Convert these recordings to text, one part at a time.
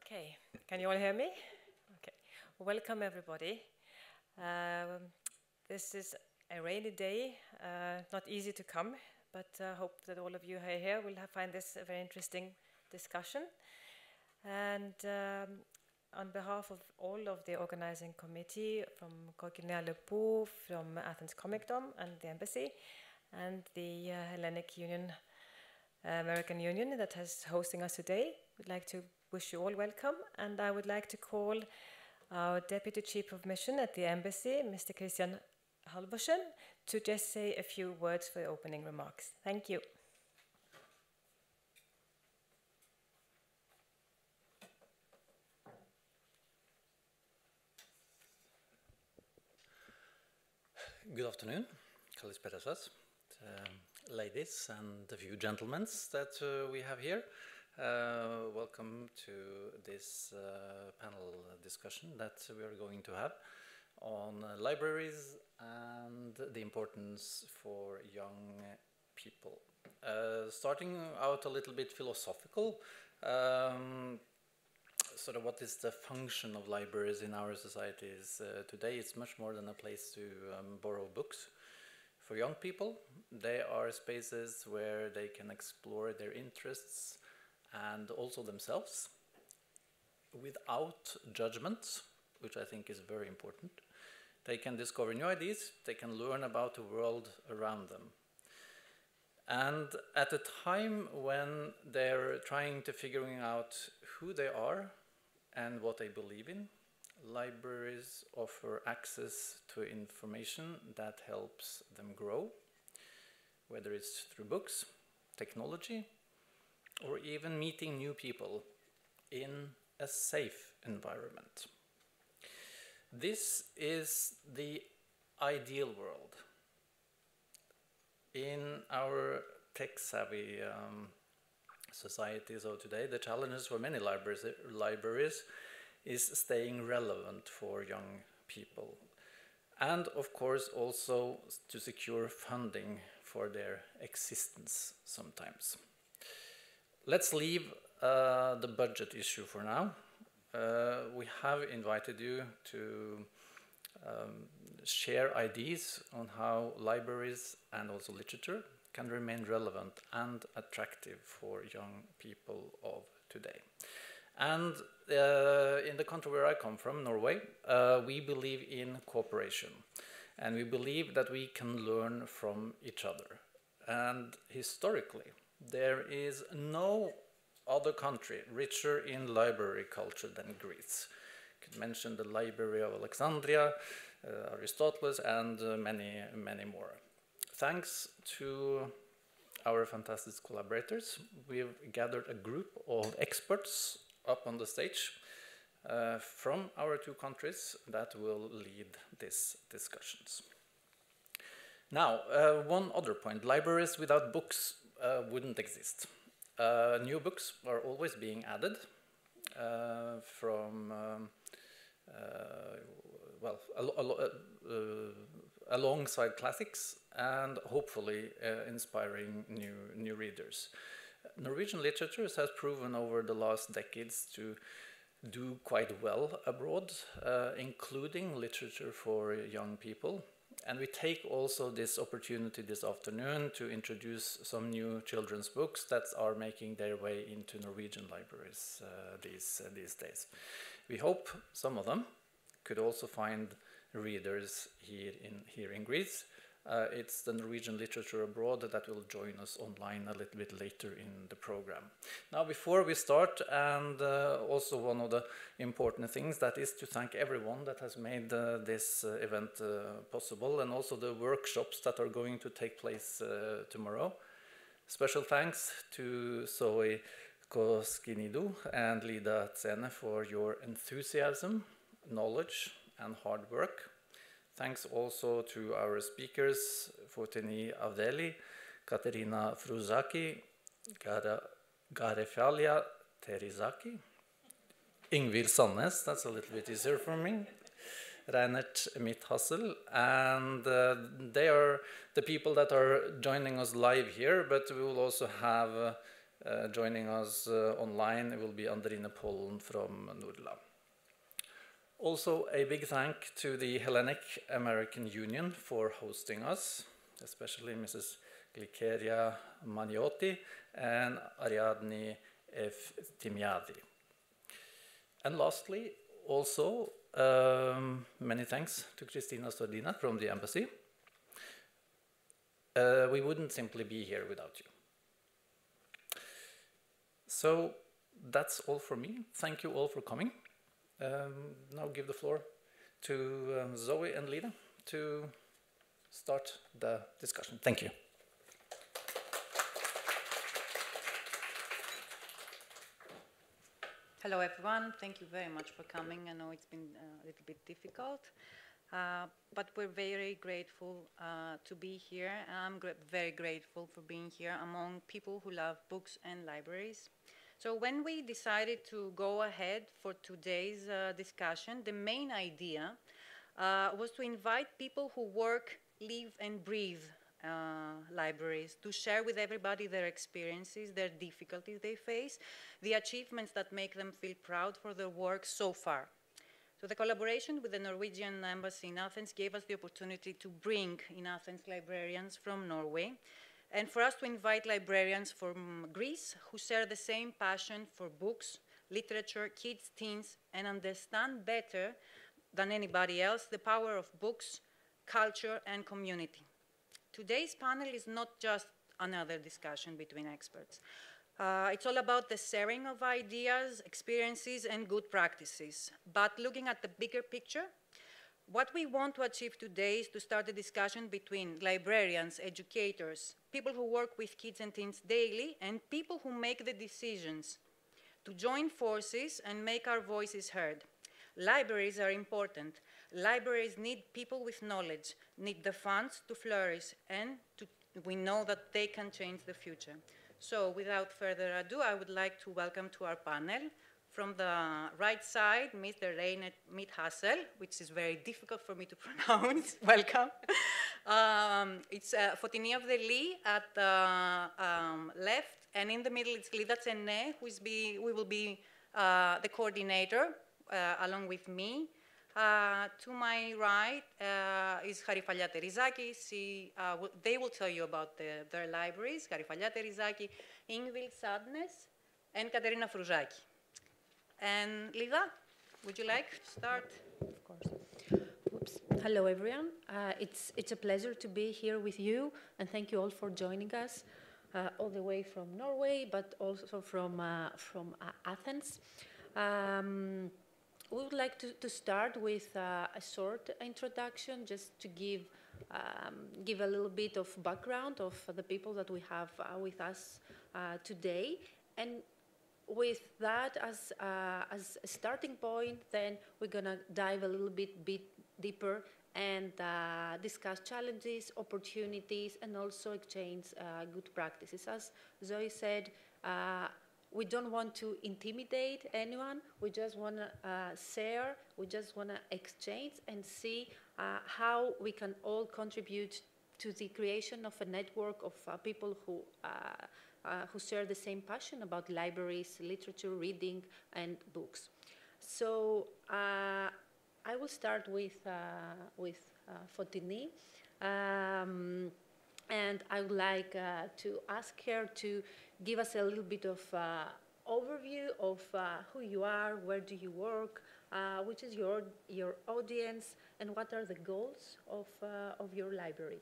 Okay, can you all hear me? Okay, welcome everybody. This is a rainy day, not easy to come, but I hope that all of you who are here will find this a very interesting discussion. And on behalf of all of the organizing committee from Kόκκινη Αλεπού, from Athens Comics Library and the embassy, and the Hellenic Union, American Union that is hosting us today, we'd like to wish you all welcome. And I would like to call our Deputy Chief of Mission at the embassy, Mr. Christian Halvorsen, to just say a few words for opening remarks. Thank you. Good afternoon, ladies and a few gentlemen that we have here. Welcome to this panel discussion that we are going to have on libraries and the importance for young people. Starting out a little bit philosophical, sort of what is the function of libraries in our societies today? It's much more than a place to borrow books. For young people, they are spaces where they can explore their interests and also themselves without judgment, which I think is very important. They can discover new ideas, they can learn about the world around them. And at a time when they're trying to figuring out who they are and what they believe in, libraries offer access to information that helps them grow, whether it's through books, technology, or even meeting new people in a safe environment. This is the ideal world. In our tech-savvy societies of today, the challenges for many libraries is staying relevant for young people, and of course also to secure funding for their existence sometimes. Let's leave the budget issue for now. We have invited you to share ideas on how libraries and also literature can remain relevant and attractive for young people of today. And in the country where I come from, Norway, we believe in cooperation. And we believe that we can learn from each other. And historically, there is no other country richer in library culture than Greece. I could mention the Library of Alexandria, Aristotle, and many, many more. Thanks to our fantastic collaborators, we've gathered a group of experts up on the stage from our two countries that will lead these discussions. Now, one other point. Libraries without books wouldn't exist. New books are always being added alongside classics and hopefully inspiring new readers. Norwegian literature has proven over the last decades to do quite well abroad, including literature for young people. And we take also this opportunity this afternoon to introduce some new children's books that are making their way into Norwegian libraries these days. We hope some of them could also find readers here in Greece. It's the Norwegian Literature Abroad that will join us online a little bit later in the program. Now, before we start, and also one of the important things, that is to thank everyone that has made this event possible, and also the workshops that are going to take place tomorrow. Special thanks to Zoe Koskinidu and Lida Tsene for your enthusiasm, knowledge, and hard work. Thanks also to our speakers, Fortini Avdeli, Katerina Fruzaki, Garefalia Terizaki, Ingvild Sandnes, that's a little bit easier for me, Reinert Mithassel, and they are the people that are joining us live here, but we will also have Joining us online will be Andrine Pollen from NORLA. Also, a big thank to the Hellenic American Union for hosting us, especially Mrs. Glikeria Maniotti and Ariadne F. Timiadi. And lastly, also, many thanks to Christina Stordina from the embassy. We wouldn't simply be here without you. So that's all for me. Thank you all for coming. Now give the floor to Zoe and Lina to start the discussion. Thank you. Hello everyone, thank you very much for coming. I know it's been a little bit difficult, but we're very grateful to be here. I'm very grateful for being here among people who love books and libraries. So when we decided to go ahead for today's discussion, the main idea was to invite people who work, live and breathe libraries, to share with everybody their experiences, their difficulties they face, the achievements that make them feel proud for their work so far. So the collaboration with the Norwegian Embassy in Athens gave us the opportunity to bring in Athens librarians from Norway, and for us to invite librarians from Greece who share the same passion for books, literature, kids, teens, and understand better than anybody else the power of books, culture, and community. Today's panel is not just another discussion between experts. It's all about the sharing of ideas, experiences, and good practices. But looking at the bigger picture, what we want to achieve today is to start a discussion between librarians, educators, people who work with kids and teens daily, and people who make the decisions to join forces and make our voices heard. Libraries are important. Libraries need people with knowledge, need the funds to flourish, and we know that they can change the future. So without further ado, I would like to welcome to our panel, from the right side, Mr. Reine Mithassel, which is very difficult for me to pronounce. Welcome. It's Fotini of the Lee at the left, and in the middle it's Glida Tsene, who will be the coordinator, along with me. To my right is Harifallia Terizaki. They will tell you about their libraries, Harifallia Terizaki, Ingvild Sadness, and Katerina Fruzaki. And Lida, would you like to start? Of course. Oops. Hello, everyone. It's a pleasure to be here with you, and thank you all for joining us, all the way from Norway, but also from Athens. We would like to start with a short introduction, just to give a little bit of background of the people that we have with us today. And with that as a starting point, then we're going to dive a little bit deeper and discuss challenges, opportunities, and also exchange good practices. As Zoe said, we don't want to intimidate anyone. We just want to share. We just want to exchange and see how we can all contribute to the creation of a network of people who share the same passion about libraries, literature, reading, and books. So I will start with Fotini. And I would like to ask her to give us a little bit of overview of who you are, where do you work, which is your audience, and what are the goals of your library.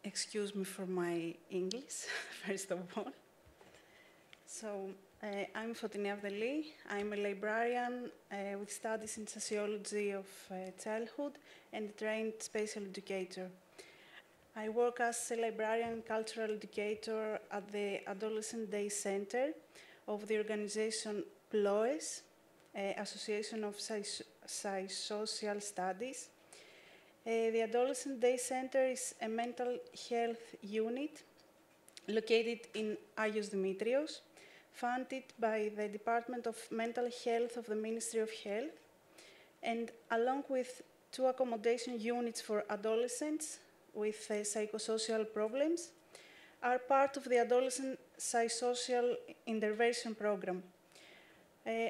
Excuse me for my English, first of all. So, I'm Fotini Avdeli. I'm a librarian with studies in sociology of childhood and a trained special educator. I work as a librarian and cultural educator at the Adolescent Day Center of the organization PLOES, Association of Social Studies. The Adolescent Day Center is a mental health unit located in Agios Dimitrios, funded by the Department of Mental Health of the Ministry of Health, and along with 2 accommodation units for adolescents, with psychosocial problems are part of the Adolescent Psychosocial Intervention Program.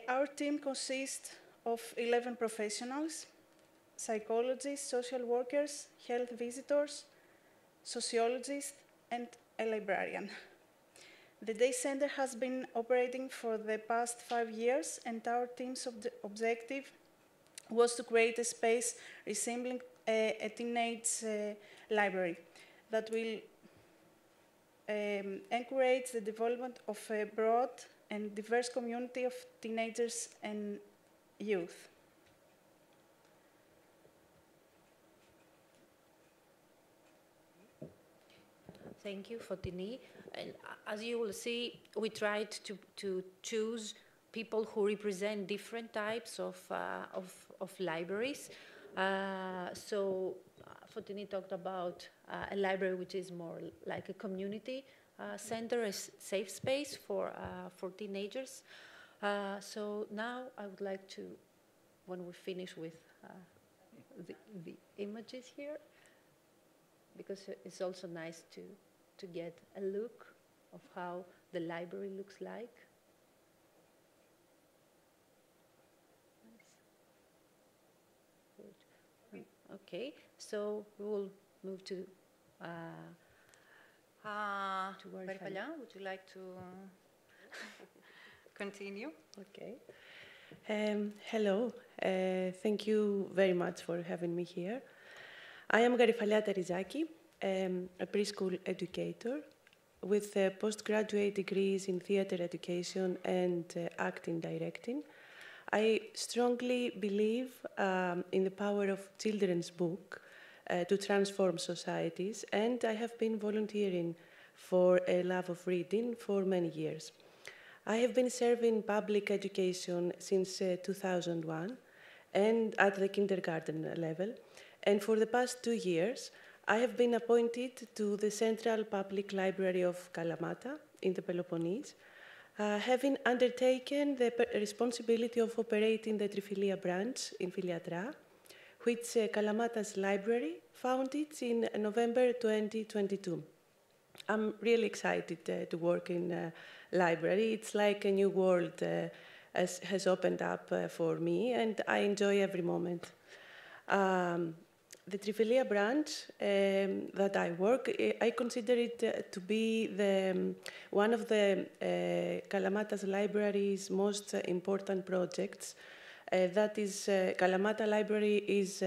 Our team consists of 11 professionals: psychologists, social workers, health visitors, sociologists, and a librarian. The day center has been operating for the past 5 years, and our team's objective was to create a space resembling a teenage library that will encourage the development of a broad and diverse community of teenagers and youth. Thank you, Fotini. And as you will see, we tried to choose people who represent different types of libraries. So Fotini talked about a library which is more like a community center, a safe space for teenagers. So now I would like to, when we finish with the images here, because it's also nice to get a look of how the library looks like. Okay, so we will move to Garifallia, would you like to continue? Okay. Hello. Thank you very much for having me here. I am Garifallia Terizaki, a preschool educator with postgraduate degrees in theater education and acting directing. I strongly believe in the power of children's book to transform societies, and I have been volunteering for a love of reading for many years. I have been serving public education since 2001 and at the kindergarten level, and for the past 2 years I have been appointed to the Central Public Library of Kalamata in the Peloponnese, having undertaken the responsibility of operating the Trifilia branch in Filiatra, which Kalamata's library founded in November 2022. I'm really excited to work in a library. It's like a new world has opened up for me, and I enjoy every moment. The Trifilia branch that I work, I consider it to be one of the Kalamata's library's most important projects. That is, Kalamata Library is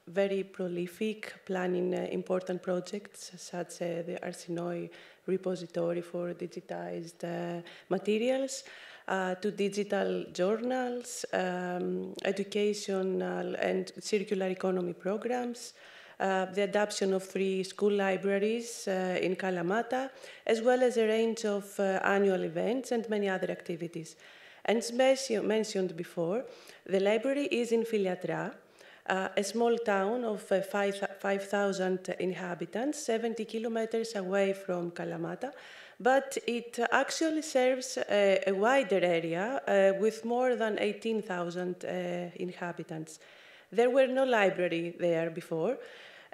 very prolific, planning important projects such as the Arsinoi repository for digitized materials, to digital journals, educational and circular economy programs, the adoption of 3 school libraries in Kalamata, as well as a range of annual events and many other activities. And as mentioned before, the library is in Filiatra, a small town of 5,000 inhabitants, 70 kilometers away from Kalamata, but it actually serves a wider area with more than 18,000 inhabitants. There were no library there before,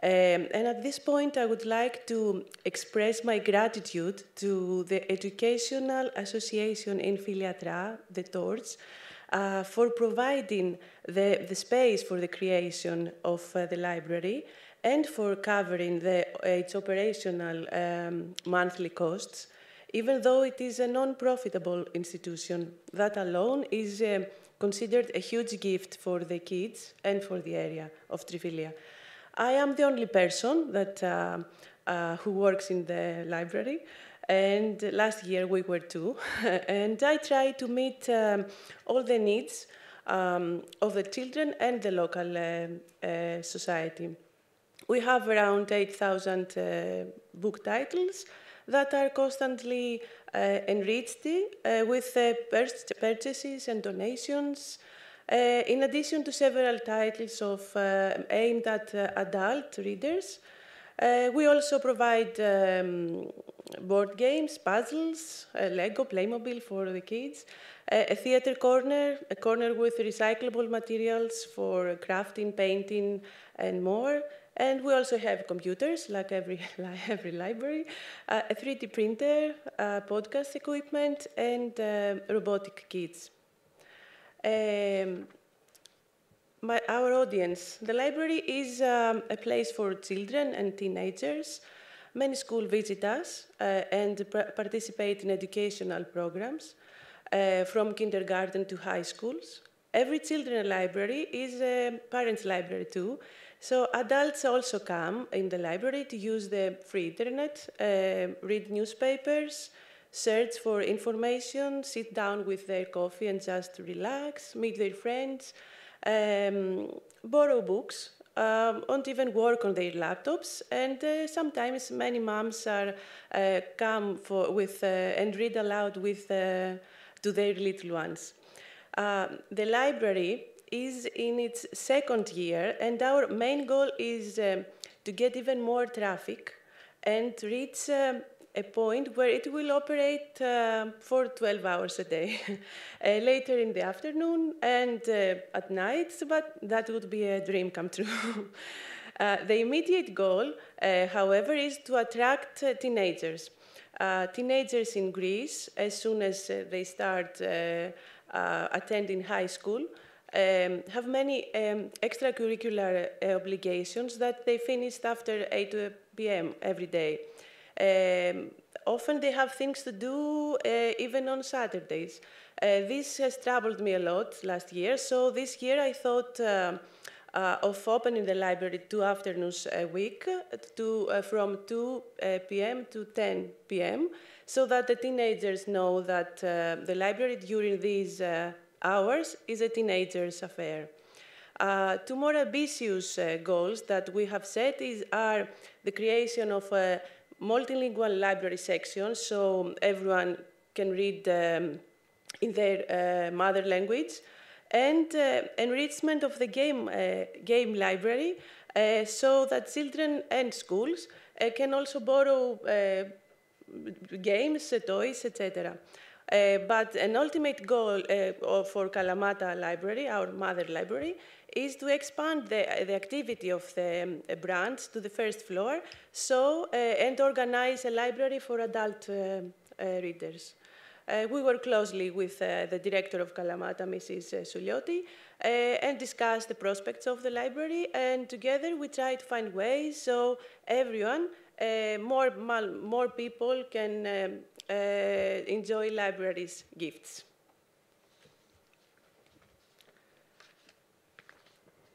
and at this point I would like to express my gratitude to the Educational Association in Filiatra, the TORCH, for providing the space for the creation of the library and for covering its operational monthly costs, even though it is a non-profitable institution. That alone is considered a huge gift for the kids and for the area of Trifilia. I am the only person that who works in the library, and last year we were 2, and I try to meet all the needs of the children and the local society. We have around 8,000 book titles that are constantly enriched with purchases and donations, in addition to several titles aimed at adult readers. We also provide board games, puzzles, Lego, Playmobil for the kids, a theater corner, a corner with recyclable materials for crafting, painting, and more, And we also have computers, like every library, a 3D printer, podcast equipment, and robotic kits. Our audience. The library is a place for children and teenagers. Many schools visit us and participate in educational programs from kindergarten to high schools. Every children's library is a parents' library too. So adults also come in the library to use the free internet, read newspapers, search for information, sit down with their coffee and just relax, meet their friends, borrow books, and even work on their laptops. And sometimes many moms are come with and read aloud with to their little ones. The library is in its second year, and our main goal is to get even more traffic and reach a point where it will operate for 12 hours a day, later in the afternoon and at night, but that would be a dream come true. The immediate goal, however, is to attract teenagers. Teenagers in Greece, as soon as they start attending high school, have many extracurricular obligations that they finished after 8 p.m. every day. Often they have things to do even on Saturdays. This has troubled me a lot last year, so this year I thought of opening the library 2 afternoons a week from 2 p.m. to 10 p.m. so that the teenagers know that the library during these hours is a teenager's affair. Two more ambitious goals that we have set are the creation of a multilingual library section so everyone can read in their mother language, and enrichment of the game library so that children and schools can also borrow games, toys, etc. But an ultimate goal for Kalamata Library, our mother library, is to expand the activity of the branch to the first floor and organize a library for adult readers. We work closely with the director of Kalamata, Mrs. Sulioti, and discuss the prospects of the library, and together we try to find ways so everyone, more people can enjoy libraries' gifts.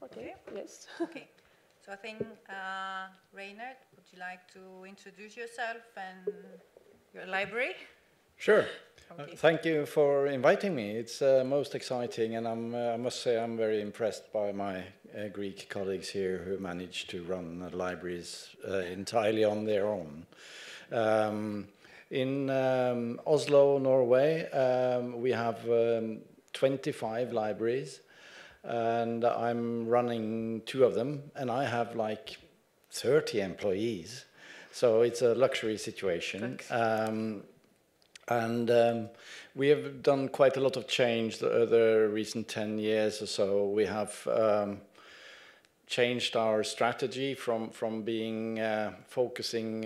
Okay, yes. Okay, so I think, Rainer, would you like to introduce yourself and your library? Sure. Okay. Thank you for inviting me. It's most exciting, and I must say I'm very impressed by my Greek colleagues here who managed to run libraries entirely on their own. In Oslo, Norway, we have 25 libraries, and I'm running 2 of them, and I have like 30 employees, so it's a luxury situation. And we have done quite a lot of change the recent 10 years or so. We have changed our strategy from being focusing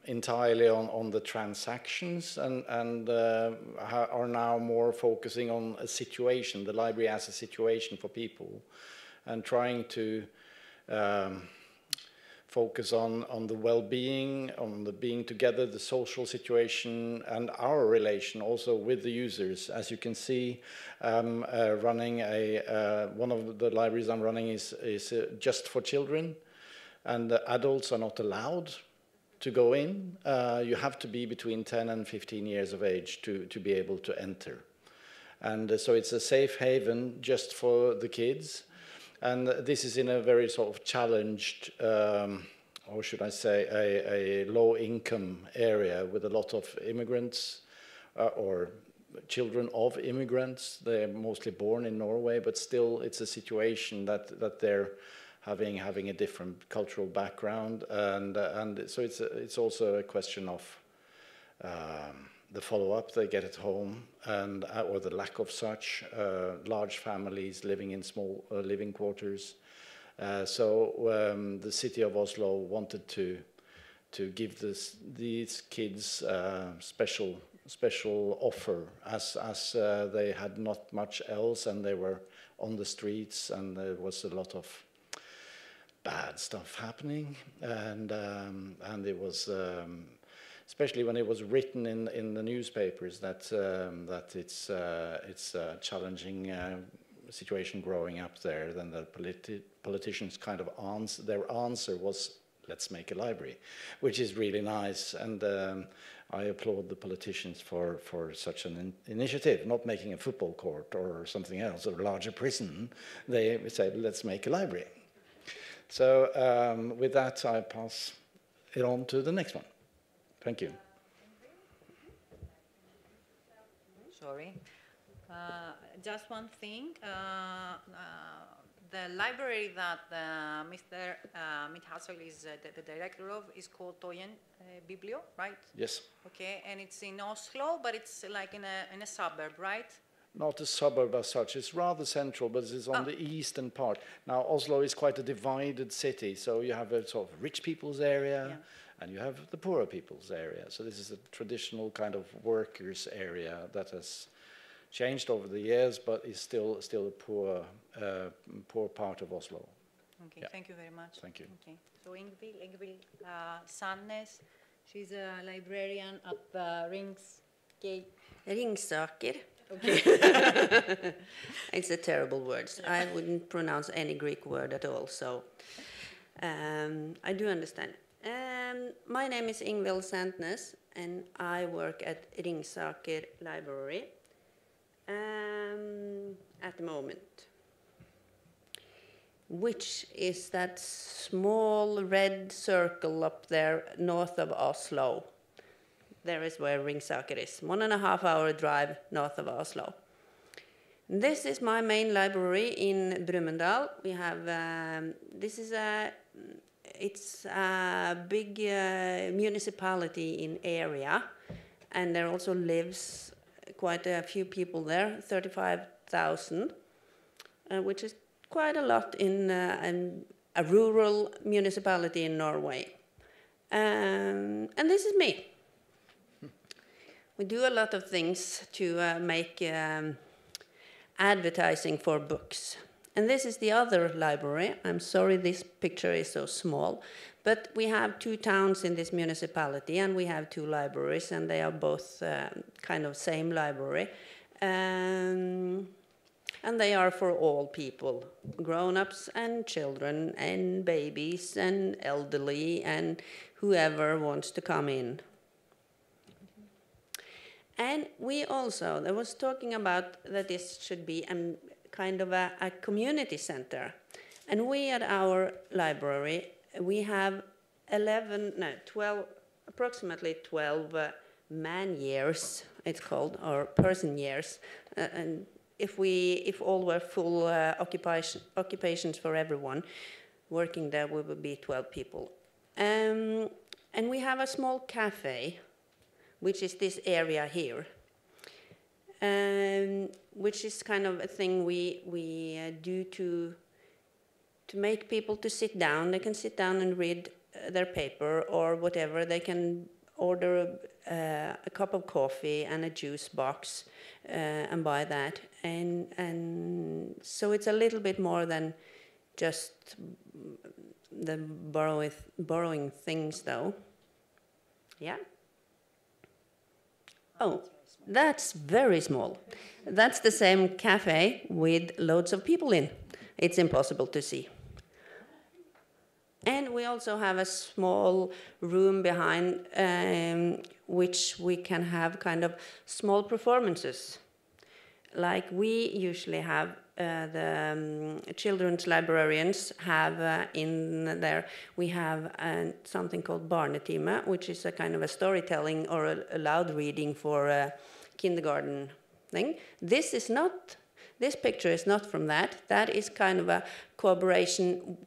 entirely on the transactions and are now more focusing on a situation, the library as a situation for people, and trying to focus on the well-being, on the being together, the social situation, and our relation also with the users. As you can see, running one of the libraries I'm running is just for children, and the adults are not allowed to go in. You have to be between 10 and 15 years of age to be able to enter. And so it's a safe haven just for the kids. And this is in a very sort of challenged, or should I say, a low-income area with a lot of immigrants or children of immigrants. They're mostly born in Norway, but still it's a situation that they're having a different cultural background, and so it's also a question of the follow-up they get at home, and or the lack of such, large families living in small living quarters, So the city of Oslo wanted to give these kids special offer, as they had not much else, and they were on the streets, and there was a lot of bad stuff happening, and it was especially when it was written in the newspapers that it's a challenging situation growing up there. Then the politicians kind of their answer was, let's make a library, which is really nice, and I applaud the politicians for such an initiative, not making a football court or something else, or a larger prison. They said, let's make a library. So with that, I pass it on to the next one. Thank you. Sorry. Just one thing. The library that Mr. Midhassel is the director of is called Toyen Biblio, right? Yes. Okay, and it's in Oslo, but it's like in a suburb, right? Not a suburb as such. It's rather central, but it's on the eastern part. Now, Oslo is quite a divided city, so you have a sort of rich people's area, and you have the poorer people's area. So this is a traditional kind of workers' area that has changed over the years, but is still a poor part of Oslo. Okay, thank you very much. Thank you. Okay, so Ingvild Sandnes, she's a librarian at the Ringsaker. Okay. It's a terrible word. I wouldn't pronounce any Greek word at all, so I do understand. My name is Ingvild Sandnes, and I work at Ringsaker Library at the moment, which is that small red circle up there north of Oslo. There is where Ringsaker is, 1.5 hour drive north of Oslo. This is my main library in Brumunddal. We have, it's a big municipality in area, and there also lives quite a few people there, 35,000, which is quite a lot in a rural municipality in Norway. And this is me. We do a lot of things to make advertising for books. And this is the other library. I'm sorry this picture is so small, but we have 2 towns in this municipality, and we have 2 libraries, and they are both kind of same library. And they are for all people, grown-ups and children and babies and elderly and whoever wants to come in. And we also, I was talking about that this should be kind of a community center. And we at our library, we have approximately 12 man years, it's called, or person years. And if all were full occupations for everyone working there, we would be 12 people. And we have a small cafe, which is this area here, which is kind of a thing we do to make people to sit down. They can sit down and read their paper or whatever. They can order a cup of coffee and a juice box and buy that. And so it's a little bit more than just the borrowing things, though. Yeah. Oh, that's very small. That's the same cafe with loads of people in. It's impossible to see. And we also have a small room behind which we can have kind of small performances. Like we usually have the children's librarians have in there. We have something called Barnetime, which is a kind of a storytelling or a loud reading for a kindergarten thing. This picture is not from that. That is kind of a collaboration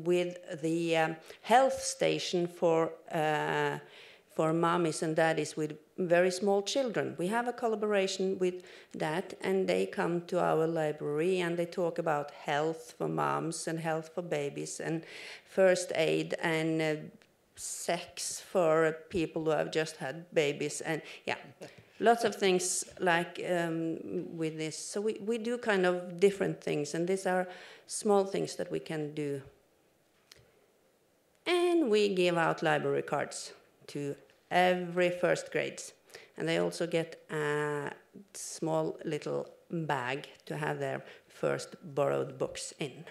with the health station for for mommies and daddies with very small children. We have a collaboration with that, and they come to our library and they talk about health for moms and health for babies and first aid and sex for people who have just had babies, and yeah, lots of things like with this. So we do kind of different things, and these are small things that we can do. And we give out library cards to every first grades, and they also get a small little bag to have their first borrowed books in.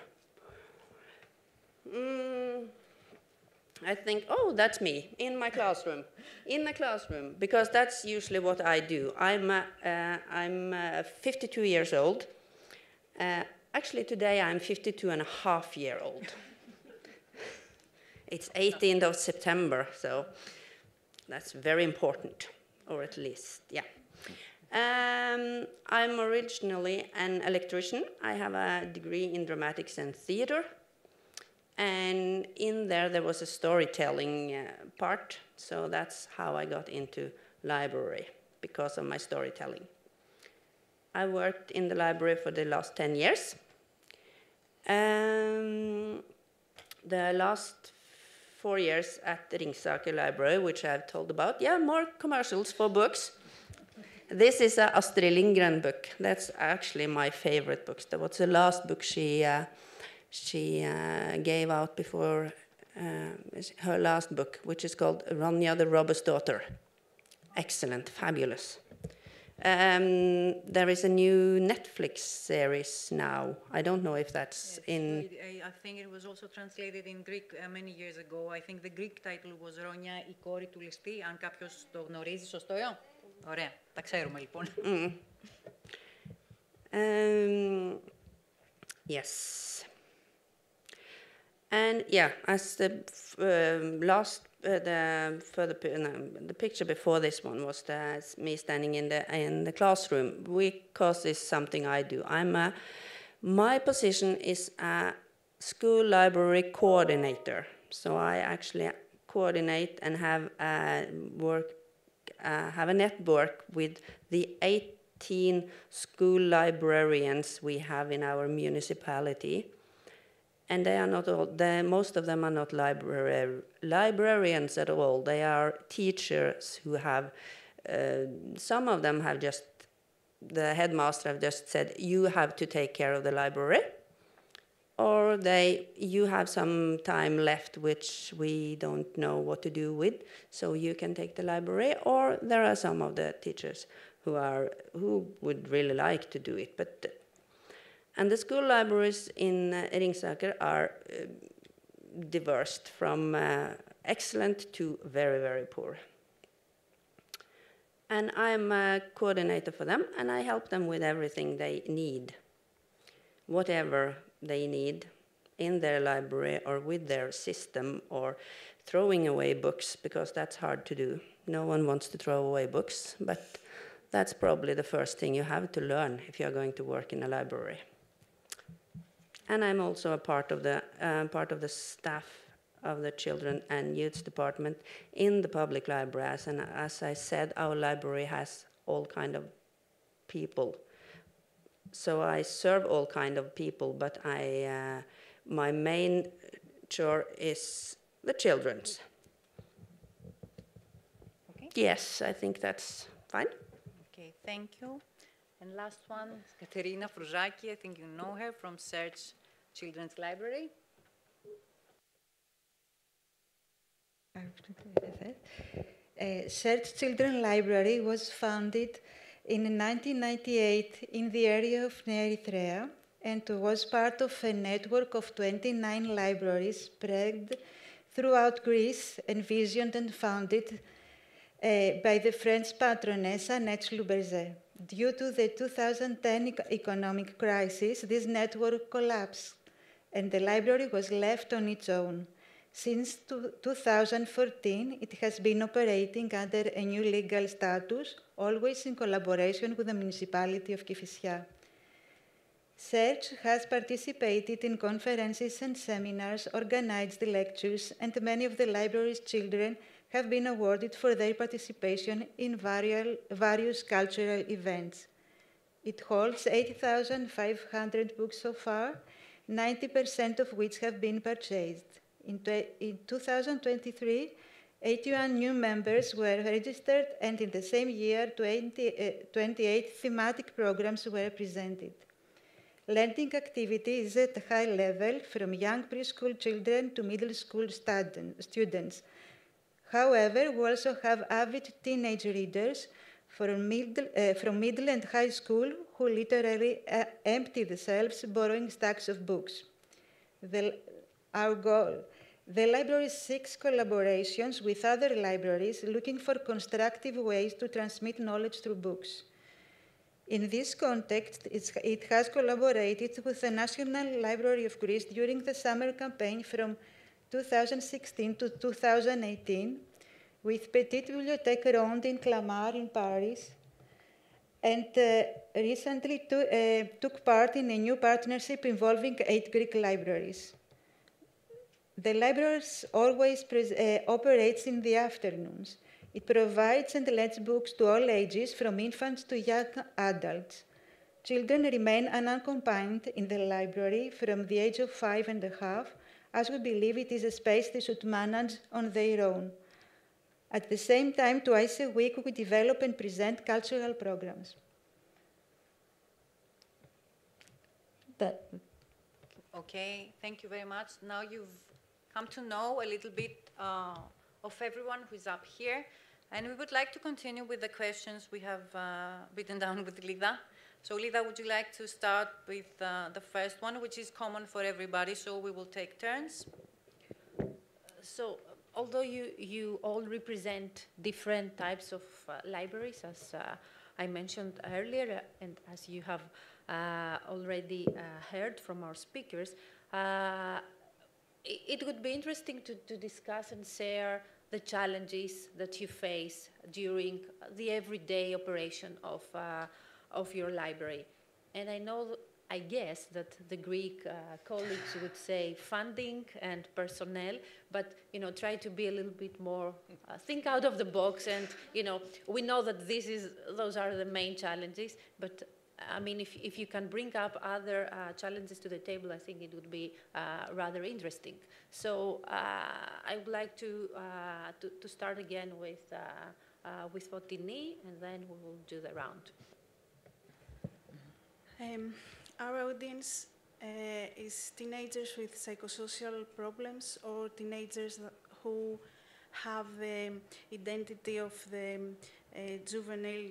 I think, oh, that's me in my classroom. In the classroom, because that's usually what I do. I'm 52 years old. Actually, today I'm 52 and a half year old. It's 18th of September, so that's very important, or at least, yeah. I'm originally an electrician. I have a degree in dramatics and theater. And in there was a storytelling part, so that's how I got into library, because of my storytelling. I worked in the library for the last 10 years. The last 4 years at the Ringsaker Library, which I've told about. Yeah, more commercials for books. This is a Astrid Lindgren book. That's actually my favorite book. That was the last book she gave out before her last book, which is called Ronja the Robber's Daughter. Excellent, fabulous. There is a new Netflix series now. I don't know if that's in... I think it was also translated in Greek many years ago. I think the Greek title was Ronja, η κόρη του ληστή. Αν κάποιος το γνωρίζει, σωστό. Ωραία, τα ξέρουμε λοιπόν. Yes. And yeah, as the the picture before this one was me standing in the classroom, because it's something I do. My position is a school library coordinator. So I actually coordinate and have a network with the 18 school librarians we have in our municipality. And they are not all, most of them are not librarians at all. They are teachers who have, some of them have just, the headmaster have just said, you have to take care of the library. Or you have some time left which we don't know what to do with, so you can take the library. Or there are some of the teachers who would really like to do it, and the school libraries in Ringsaker are diverse from excellent to very, very poor. And I'm a coordinator for them, and I help them with everything they need. Whatever they need in their library or with their system, or throwing away books, because that's hard to do. No one wants to throw away books, but that's probably the first thing you have to learn if you're going to work in a library. And I'm also a part of the staff of the Children and Youth Department in the public libraries. And as I said, our library has all kind of people. So I serve all kind of people, but my main chore is the children's. Okay. Yes, I think that's fine. Okay, thank you. And last one is Katerina Fruzaki. I think you know her from Search Children's Library. Search Children's Library was founded in 1998 in the area of Eritrea and was part of a network of 29 libraries spread throughout Greece, envisioned and founded by the French patroness Annette Louberger. Due to the 2010 economic crisis, this network collapsed, and the library was left on its own. Since 2014, it has been operating under a new legal status, always in collaboration with the municipality of Kifissia. Search has participated in conferences and seminars, organized lectures, and many of the library's children have been awarded for their participation in various cultural events. It holds 80,500 books so far, 90% of which have been purchased. In 2023, 81 new members were registered, and in the same year, 28 thematic programs were presented. Learning activity is at a high level, from young preschool children to middle school students. However, we also have avid teenage readers from middle and high school who literally empty the shelves borrowing stacks of books. Our goal: the library seeks collaborations with other libraries looking for constructive ways to transmit knowledge through books. In this context, it has collaborated with the National Library of Greece during the summer campaign from 2016 to 2018, with Petite Bibliothèque Ronde in Clamart in Paris, and recently took part in a new partnership involving 8 Greek libraries. The library always operates in the afternoons. It provides and lends books to all ages, from infants to young adults. Children remain unaccompanied in the library from the age of 5.5, as we believe it is a space they should manage on their own. At the same time, twice a week, we develop and present cultural programs. Okay, thank you very much. Now you've come to know a little bit of everyone who is up here. And we would like to continue with the questions we have written down with Lida. So Lida, would you like to start with the first one, which is common for everybody, so we will take turns? So, although you all represent different types of libraries, as I mentioned earlier, and as you have already heard from our speakers, it would be interesting to discuss and share the challenges that you face during the everyday operation of your library. And I guess that the Greek colleagues would say funding and personnel, but try to be a little bit more, think out of the box, and we know that those are the main challenges, but I mean, if you can bring up other challenges to the table, I think it would be rather interesting. So I would like to start again with Fotini, and then we will do the round. Our audience is teenagers with psychosocial problems, or teenagers who have the identity of the juvenile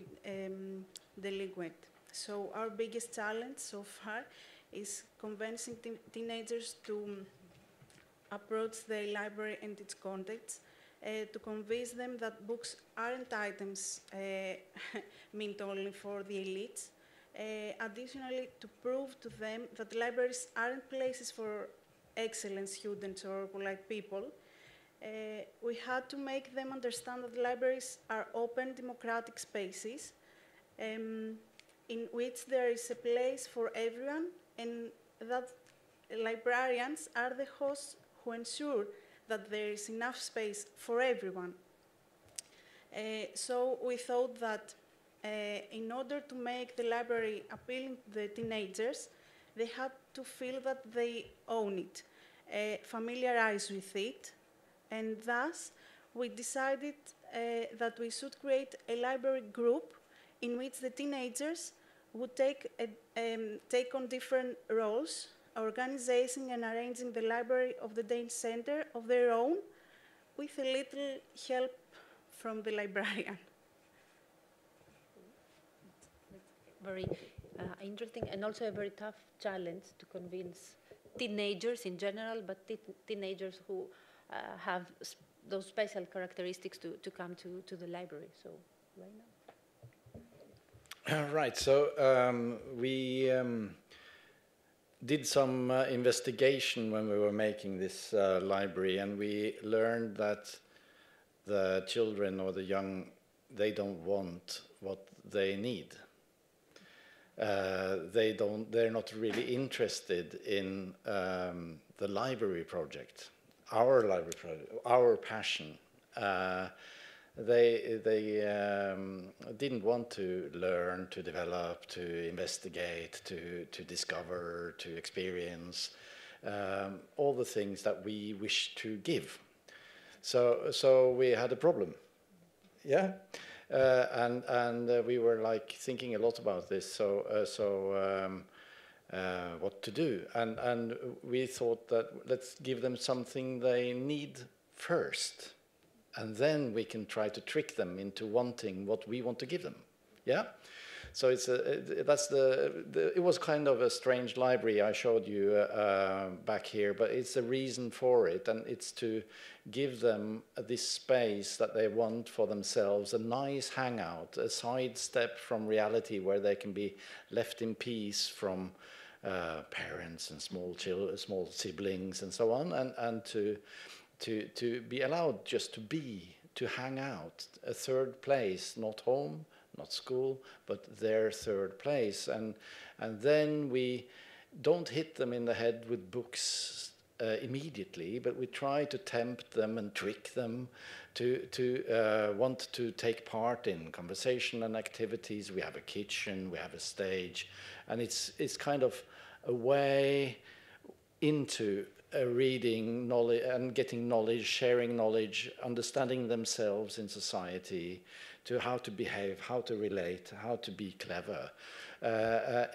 delinquent. So our biggest challenge so far is convincing teenagers to approach the library and its contents, to convince them that books aren't items meant only for the elites. Additionally, to prove to them that libraries aren't places for excellent students or polite people. We had to make them understand that libraries are open, democratic spaces in which there is a place for everyone, and that librarians are the hosts who ensure that there is enough space for everyone. So we thought that in order to make the library appealing to the teenagers, they had to feel that they own it, familiarize with it, and thus we decided that we should create a library group in which the teenagers would take on different roles, organizing and arranging the library of the Dane Center of their own, with a little help from the librarian. Very interesting, and also a very tough challenge to convince teenagers in general, but teenagers who have those special characteristics to come to the library. So, right now. Right, so we did some investigation when we were making this library, and we learned that the children or the young, they don't want what they need. They're not really interested in the library project, our library project, our passion. They didn't want to learn, to develop, to investigate, to discover, to experience all the things that we wish to give. So we had a problem, yeah, and we were like thinking a lot about this. What to do, and we thought that let's give them something they need first, and then we can try to trick them into wanting what we want to give them. Yeah, so it was kind of a strange library I showed you back here, but it's a reason for it, and it's to give them this space that they want for themselves, a nice hangout, a sidestep from reality where they can be left in peace from parents and small siblings and so on, and to be allowed just to be, to hang out, a third place, not home, not school, but their third place, and then we don't hit them in the head with books immediately, but we try to tempt them and trick them to want to take part in conversation and activities. We have a kitchen, we have a stage, and it's kind of a way into reading knowledge and getting knowledge, sharing knowledge, understanding themselves in society, to how to behave, how to relate, how to be clever. And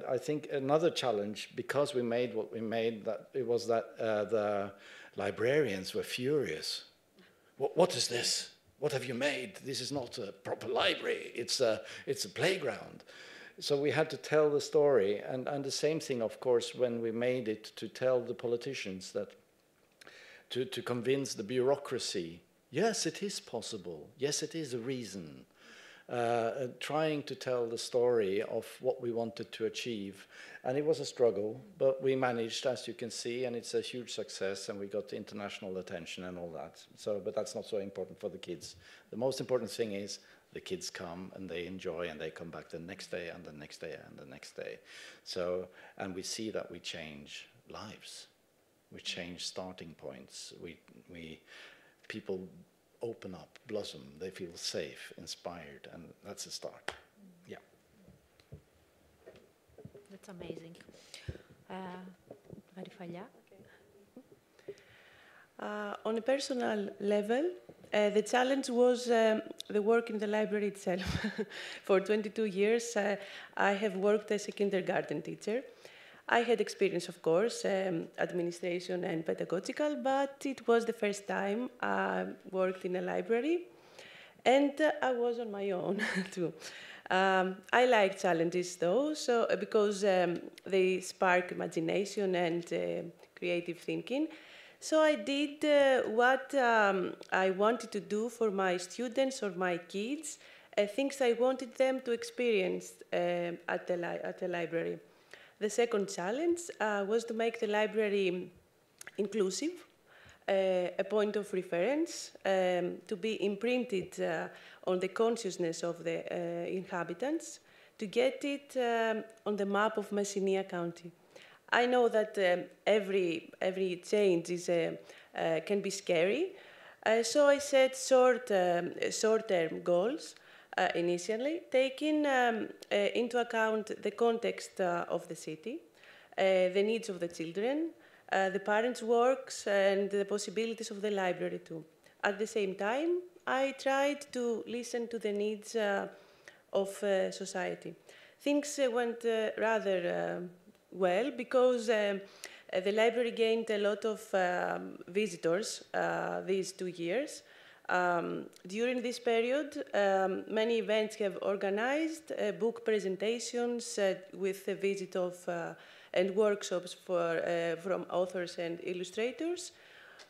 I think another challenge, because we made what we made, that it was that the librarians were furious. What is this? What have you made? This is not a proper library. It's a playground. So we had to tell the story, and the same thing, of course, when we made it, to tell the politicians that, to convince the bureaucracy, yes, it is possible. Yes, it is a reason. Trying to tell the story of what we wanted to achieve. And it was a struggle, but we managed, as you can see, and it's a huge success, and we got international attention and all that. But that's not so important for the kids. The most important thing is the kids come and they enjoy, and they come back the next day and the next day and the next day. And we see that we change lives. We change starting points. People open up, blossom, they feel safe, inspired, and that's a start. Yeah. That's amazing. On a personal level, the challenge was the work in the library itself. For 22 years, I have worked as a kindergarten teacher. I had experience, of course, administration and pedagogical, but it was the first time I worked in a library, and I was on my own too. I like challenges, though, because they spark imagination and creative thinking. So I did what I wanted to do for my students or my kids, things I wanted them to experience at the library. The second challenge was to make the library inclusive, a point of reference, to be imprinted on the consciousness of the inhabitants, to get it on the map of Messenia County. I know that every change can be scary, so I set short-term goals initially, taking into account the context of the city, the needs of the children, the parents' works, and the possibilities of the library too. At the same time, I tried to listen to the needs of society. Things went rather well, because the library gained a lot of visitors these 2 years. During this period, many events have organized, book presentations with a visit of and workshops from authors and illustrators,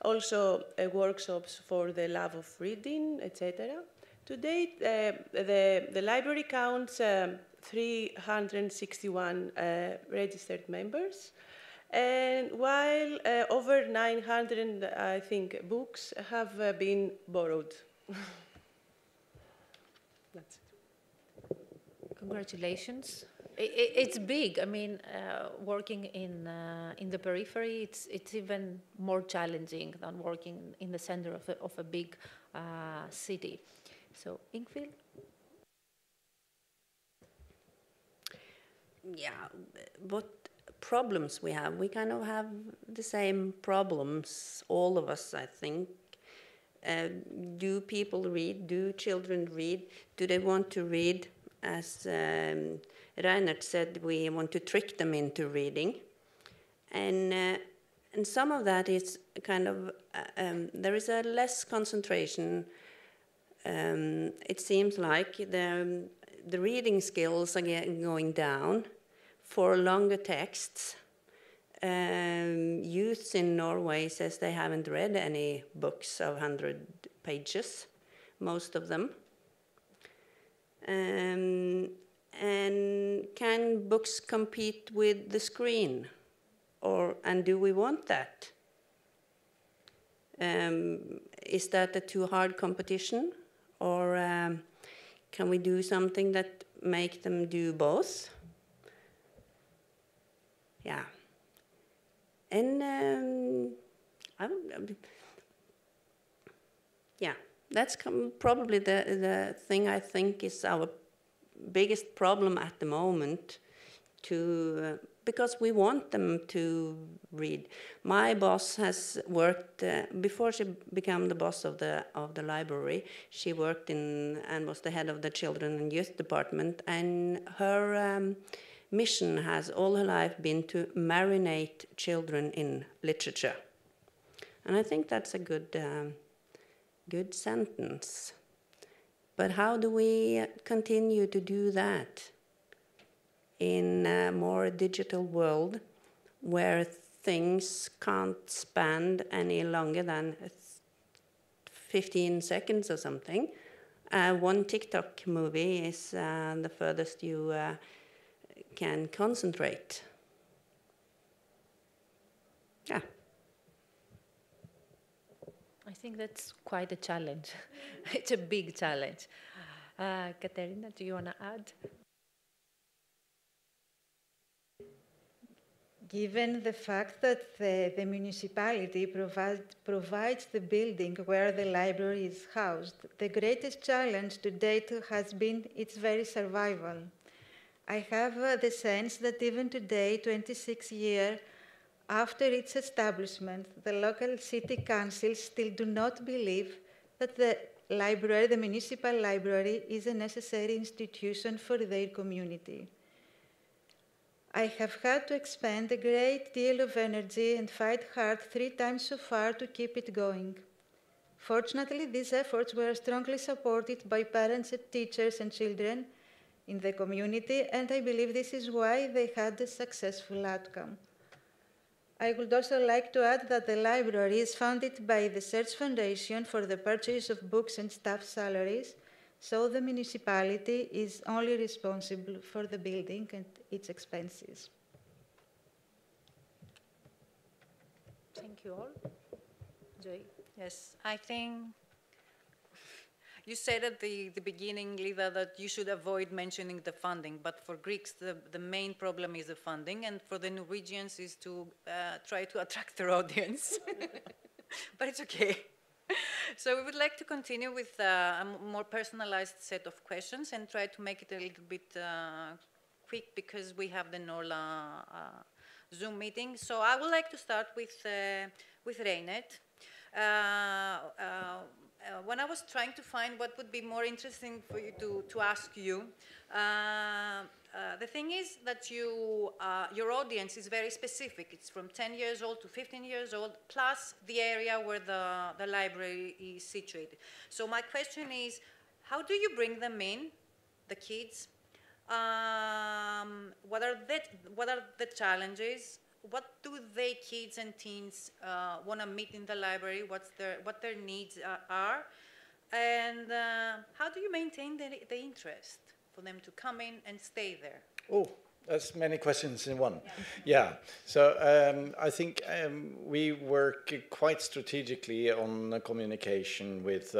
also workshops for the love of reading, etc. To date, the library counts 361 registered members, and while over 900, I think, books have been borrowed. That's it. Congratulations. It's big. I mean, working in the periphery, it's even more challenging than working in the center of a big city. So, Ingvild? Yeah, what problems we have? We kind of have the same problems, all of us, I think. Do people read? Do children read? Do they want to read? As Reinert said, we want to trick them into reading. And some of that is kind of, there is a less concentration. It seems like the reading skills are going down for longer texts. Youths in Norway says they haven't read any books of 100 pages, most of them. And can books compete with the screen? And do we want that? Is that a too hard competition? Or can we do something that make them do both? Yeah. And yeah, that's probably the thing I think is our biggest problem at the moment, because we want them to read. My boss has worked before she became the boss of the library. She worked and was the head of the children and youth department, and her mission has all her life been to marinate children in literature. And I think that's a good sentence. But how do we continue to do that in a more digital world where things can't span any longer than 15 seconds or something? One TikTok movie is the furthest you can concentrate. Yeah. I think that's quite a challenge. It's a big challenge. Katerina, do you want to add? Given the fact that the municipality provides the building where the library is housed, the greatest challenge to date has been its very survival. I have the sense that even today, 26 years after its establishment, the local city councils still do not believe that the library, the municipal library, is a necessary institution for their community. I have had to expend a great deal of energy and fight hard 3 times so far to keep it going. Fortunately, these efforts were strongly supported by parents and teachers and children in the community, and I believe this is why they had a successful outcome. I would also like to add that the library is funded by the Search Foundation for the purchase of books and staff salaries, so the municipality is only responsible for the building and its expenses. Thank you all. Joy? Yes, I think you said at the beginning, Lida, that you should avoid mentioning the funding, but for Greeks, the main problem is the funding, and for the Norwegians is to try to attract their audience. But it's okay. So we would like to continue with a more personalized set of questions and try to make it a little bit quick because we have the NORLA Zoom meeting. So I would like to start with Reinert. When I was trying to find what would be more interesting for you to ask you, the thing is that your audience is very specific. It's from 10 years old to 15 years old, plus the area where the library is situated. So my question is, how do you bring them in, the kids? What are the challenges? What do they, kids and teens, want to meet in the library? What their needs are? And how do you maintain the interest for them to come in and stay there? Oh, that's many questions in one. Yeah. So I think we work quite strategically on communication with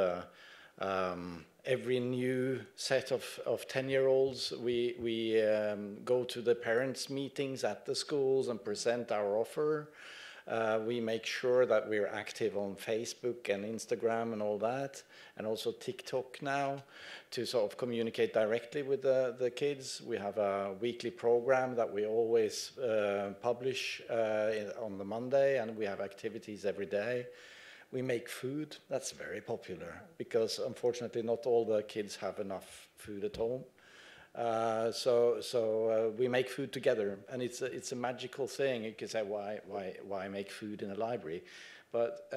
every new set of 10-year-olds, we go to the parents' meetings at the schools and present our offer. We make sure that we're active on Facebook and Instagram and all that, and also TikTok now, to sort of communicate directly with the kids. We have a weekly program that we always publish on the Monday, and we have activities every day. We make food. That's very popular, because unfortunately not all the kids have enough food at home. So we make food together, and it's a magical thing. You can say, why make food in a library? But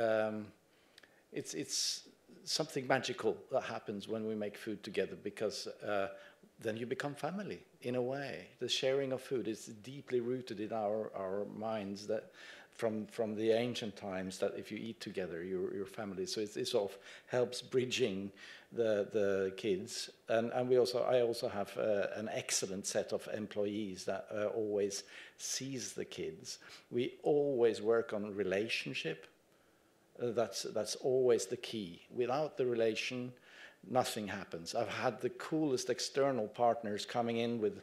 it's something magical that happens when we make food together, because then you become family in a way. The sharing of food is deeply rooted in our minds, that from the ancient times, that if you eat together, you're family. So it sort of helps bridging the kids. And I also have an excellent set of employees that always sees the kids. We always work on relationship. That's always the key. Without the relation, nothing happens. I've had the coolest external partners coming in with,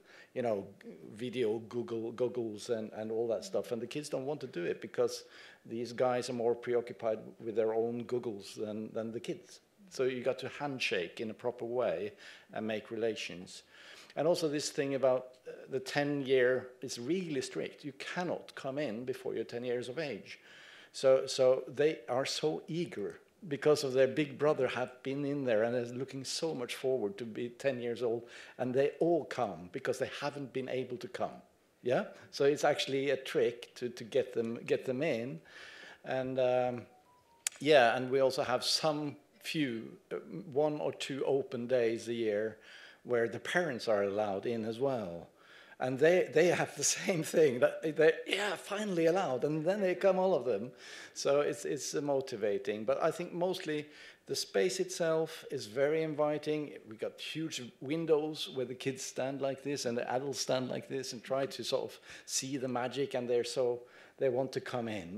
video goggles and all that stuff, and the kids don't want to do it because these guys are more preoccupied with their own goggles than the kids. So you got to handshake in a proper way and make relations. And also this thing about the 10-year is really strict. You cannot come in before you're 10 years of age. So they are so eager, because of their big brother have been in there and is looking so much forward to be 10 years old, and they all come because they haven't been able to come. Yeah, so it's actually a trick to get them in, and and we also have some few 1 or 2 open days a year where the parents are allowed in as well. And they have the same thing, that they finally allowed, and then they come, all of them. So it's motivating. But I think mostly the space itself is very inviting. We got huge windows where the kids stand like this and the adults stand like this and try to sort of see the magic, and they want to come in,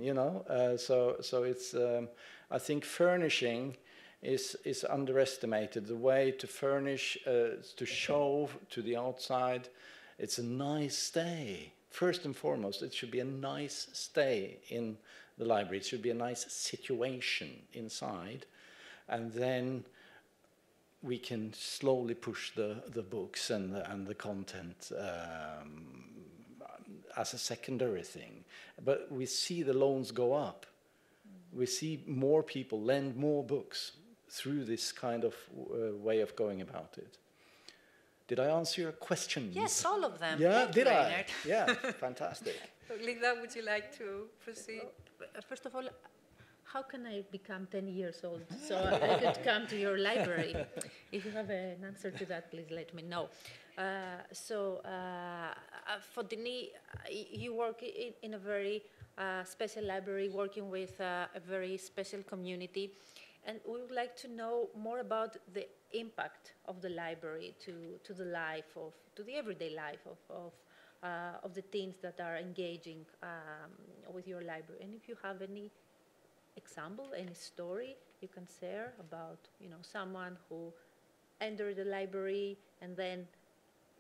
So it's I think furnishing is underestimated. The way to furnish, to show to the outside. It's a nice stay. First and foremost, it should be a nice stay in the library. It should be a nice situation inside. And then we can slowly push the books and the content as a secondary thing. But we see the loans go up. We see more people lend more books through this kind of way of going about it. Did I answer your questions? Yes, all of them. Yeah, Thank did you, I? Reinhard. Yeah, fantastic. Linda, would you like to proceed? First of all, how can I become 10 years old so I could come to your library? If you have an answer to that, please let me know. Fotini, you work in a very special library, working with a very special community. And we would like to know more about the impact of the library to the life to the everyday life of the teens that are engaging with your library. And if you have any example, any story you can share about, someone who entered the library and then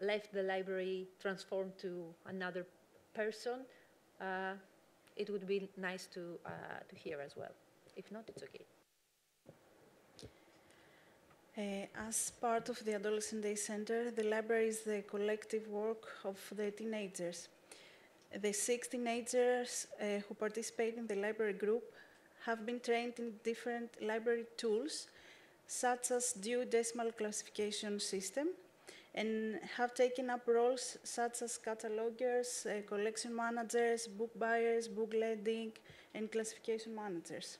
left the library, transformed to another person, it would be nice to hear as well. If not, it's okay. As part of the Adolescent Day Center, the library is the collective work of the teenagers. The 6 teenagers who participate in the library group have been trained in different library tools, such as duodecimal classification system, and have taken up roles such as catalogers, collection managers, book buyers, book lending, and classification managers.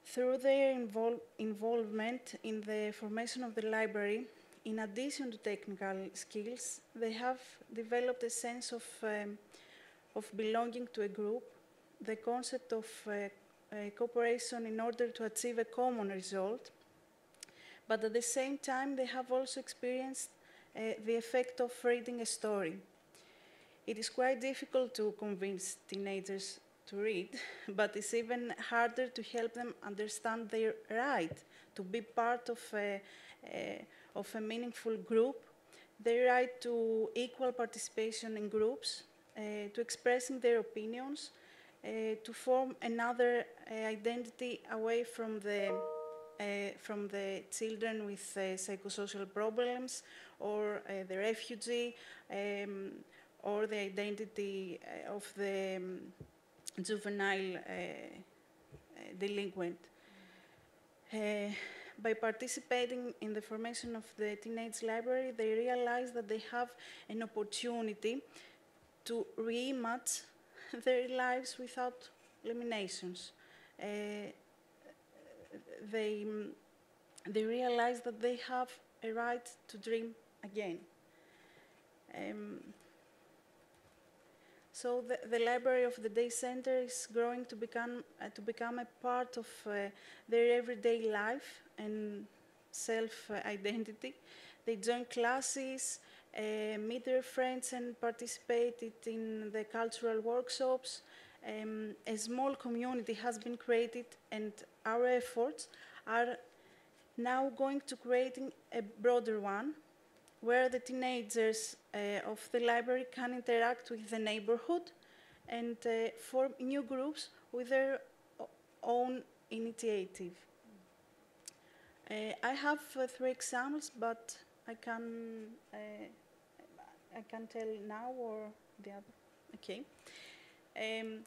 Through their involvement in the formation of the library, in addition to technical skills, they have developed a sense of belonging to a group, the concept of cooperation in order to achieve a common result, but at the same time, they have also experienced the effect of reading a story. It is quite difficult to convince teenagers to read, but it's even harder to help them understand their right to be part of a of a meaningful group, their right to equal participation in groups, to expressing their opinions, to form another identity away from the children with psychosocial problems, or the refugee, or the identity of the juvenile delinquent. By participating in the formation of the Teenage Library, they realize that they have an opportunity to reimagine their lives without limitations. They realize that they have a right to dream again. So the Library of the Day Center is growing to become a part of their everyday life and self-identity. They join classes, meet their friends, and participated in the cultural workshops. A small community has been created, and our efforts are now going to creating a broader one, where the teenagers of the library can interact with the neighborhood and form new groups with their own initiative. I have 3 examples, but I can tell now or the other. Okay.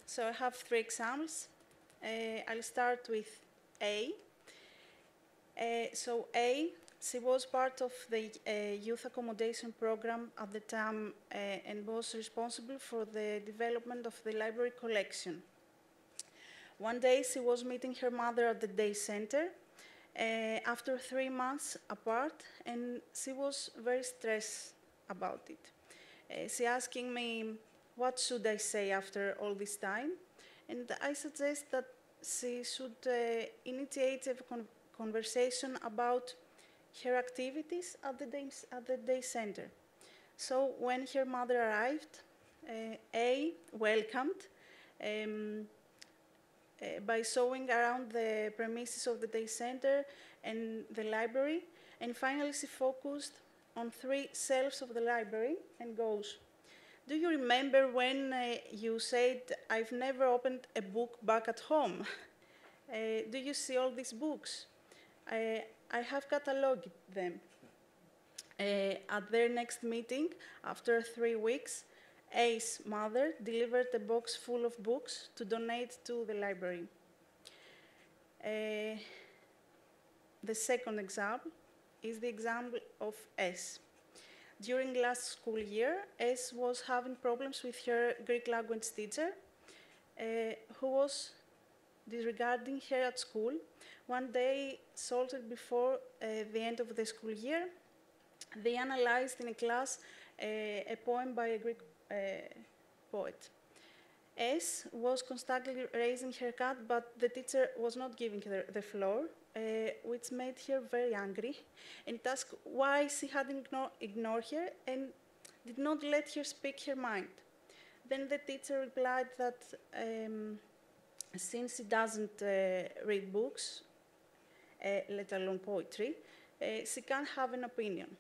So I have 3 examples. I'll start with A. So A, she was part of the youth accommodation program at the time and was responsible for the development of the library collection. One day she was meeting her mother at the day center after 3 months apart, and she was very stressed about it. She asking me, what should I say after all this time? And I suggest that she should initiate a conversation about her activities at the day center. So when her mother arrived, A welcomed by showing around the premises of the day center and the library, and finally she focused on 3 shelves of the library and goes, do you remember when you said, I've never opened a book back at home? Do you see all these books? I have catalogued them. At their next meeting, after 3 weeks, A's mother delivered a box full of books to donate to the library. The second example is the example of S. During last school year, S was having problems with her Greek language teacher, who was disregarding her at school. One day, shortly before the end of the school year, they analyzed in a class a poem by a Greek poet. S was constantly raising her cat, but the teacher was not giving her the floor, which made her very angry, and asked why she had ignored her and did not let her speak her mind. Then the teacher replied that since she doesn't read books, let alone poetry, she can't have an opinion.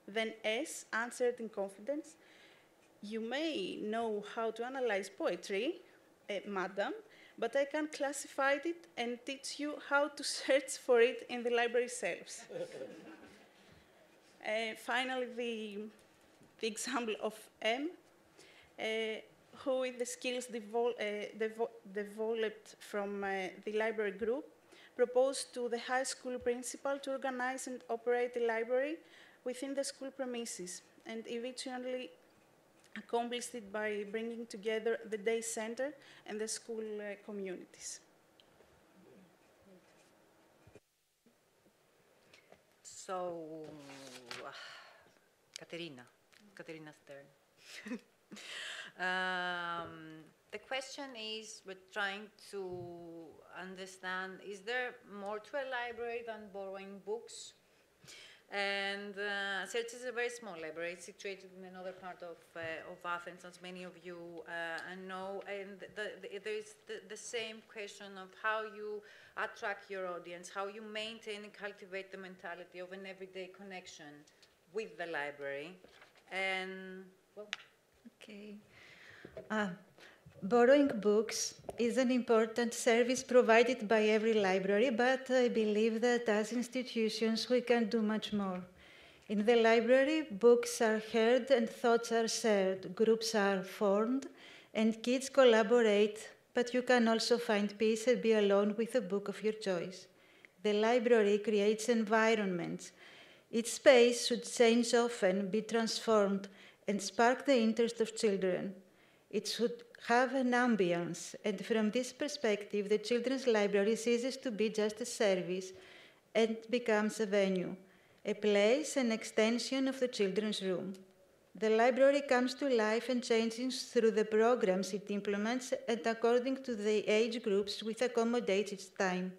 Then S answered in confidence, you may know how to analyze poetry, madam, but I can classify it and teach you how to search for it in the library shelves. Finally, the example of M, who with the skills developed from the library group, proposed to the high school principal to organize and operate a library within the school premises, and eventually accomplished it by bringing together the day center and the school communities. So, Katerina's turn. The question is, we're trying to understand, is there more to a library than borrowing books? And Search is a very small library. It's situated in another part of Athens, as many of you know. And there is the same question of how you attract your audience, how you maintain and cultivate the mentality of an everyday connection with the library. And, well... Okay. Borrowing books is an important service provided by every library, but I believe that as institutions we can do much more. In the library, books are heard and thoughts are shared, groups are formed, and kids collaborate, but you can also find peace and be alone with a book of your choice. The library creates environments. Each space should change often, be transformed, and spark the interest of children. It should have an ambience, and from this perspective, the children's library ceases to be just a service and becomes a venue, a place, an extension of the children's room. The library comes to life and changes through the programs it implements and according to the age groups which accommodate its time.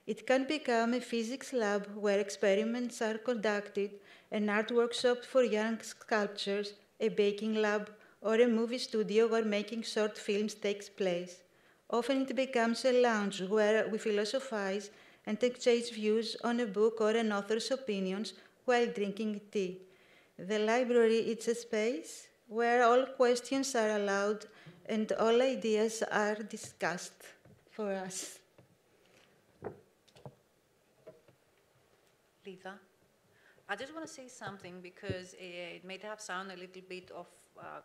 It can become a physics lab where experiments are conducted, an art workshop for young sculptors, a baking lab, or a movie studio where making short films takes place. Often it becomes a lounge where we philosophize and exchange views on a book or an author's opinions while drinking tea. The library is a space where all questions are allowed and all ideas are discussed for us. Lisa, I just want to say something because it may have sounded a little bit of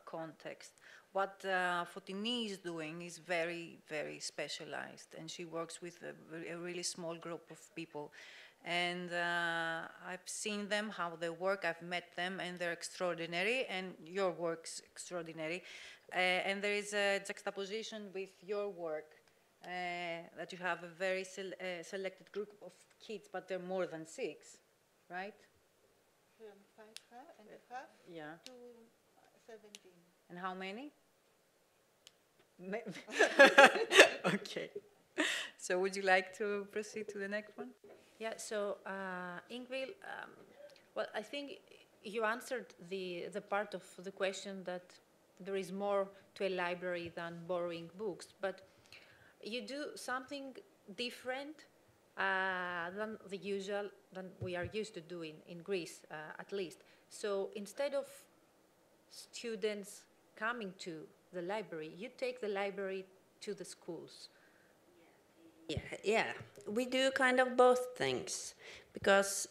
context. What Fotini is doing is very, very specialized, and she works with a really small group of people. And I've seen them, how they work, I've met them, and they're extraordinary, and your work's extraordinary. And there is a juxtaposition with your work, that you have a very selected group of kids, but they're more than 6, right? From 5.5 yeah. to 17. And how many? Okay. So would you like to proceed to the next one? Yeah, so Ingvild, well, I think you answered the part of the question that there is more to a library than borrowing books, but you do something different than the usual, than we are used to doing in Greece, at least. So instead of students coming to the library, you take the library to the schools. Yeah, we do kind of both things, because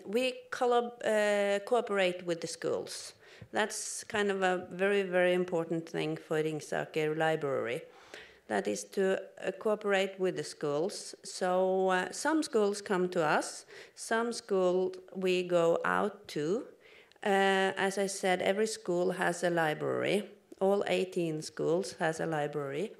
we cooperate with the schools. That's kind of a very, very important thing for Ringsaker Library. That is to cooperate with the schools. So some schools come to us, some schools we go out to. As I said, every school has a library. All 18 schools has a library.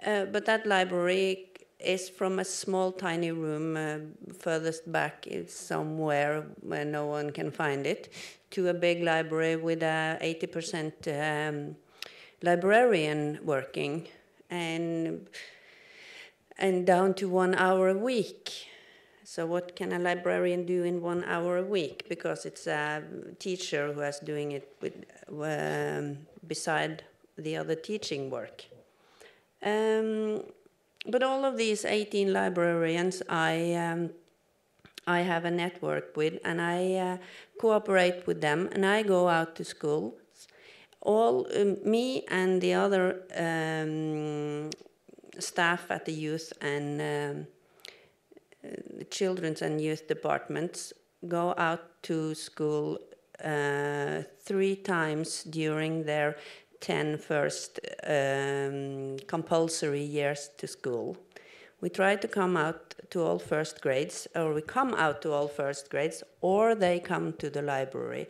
But that library is from a small, tiny room furthest back somewhere where no one can find it, to a big library with a 80% librarian working, and down to 1 hour a week. So what can a librarian do in 1 hour a week? Because it's a teacher who is doing it with, beside the other teaching work. But all of these 18 librarians I have a network with, and I cooperate with them, and I go out to schools. All me and the other staff at the youth and the children's and youth departments go out to school 3 times during their 10 first compulsory years to school. We try to come out to all first grades, or we come out to all first grades, or they come to the library.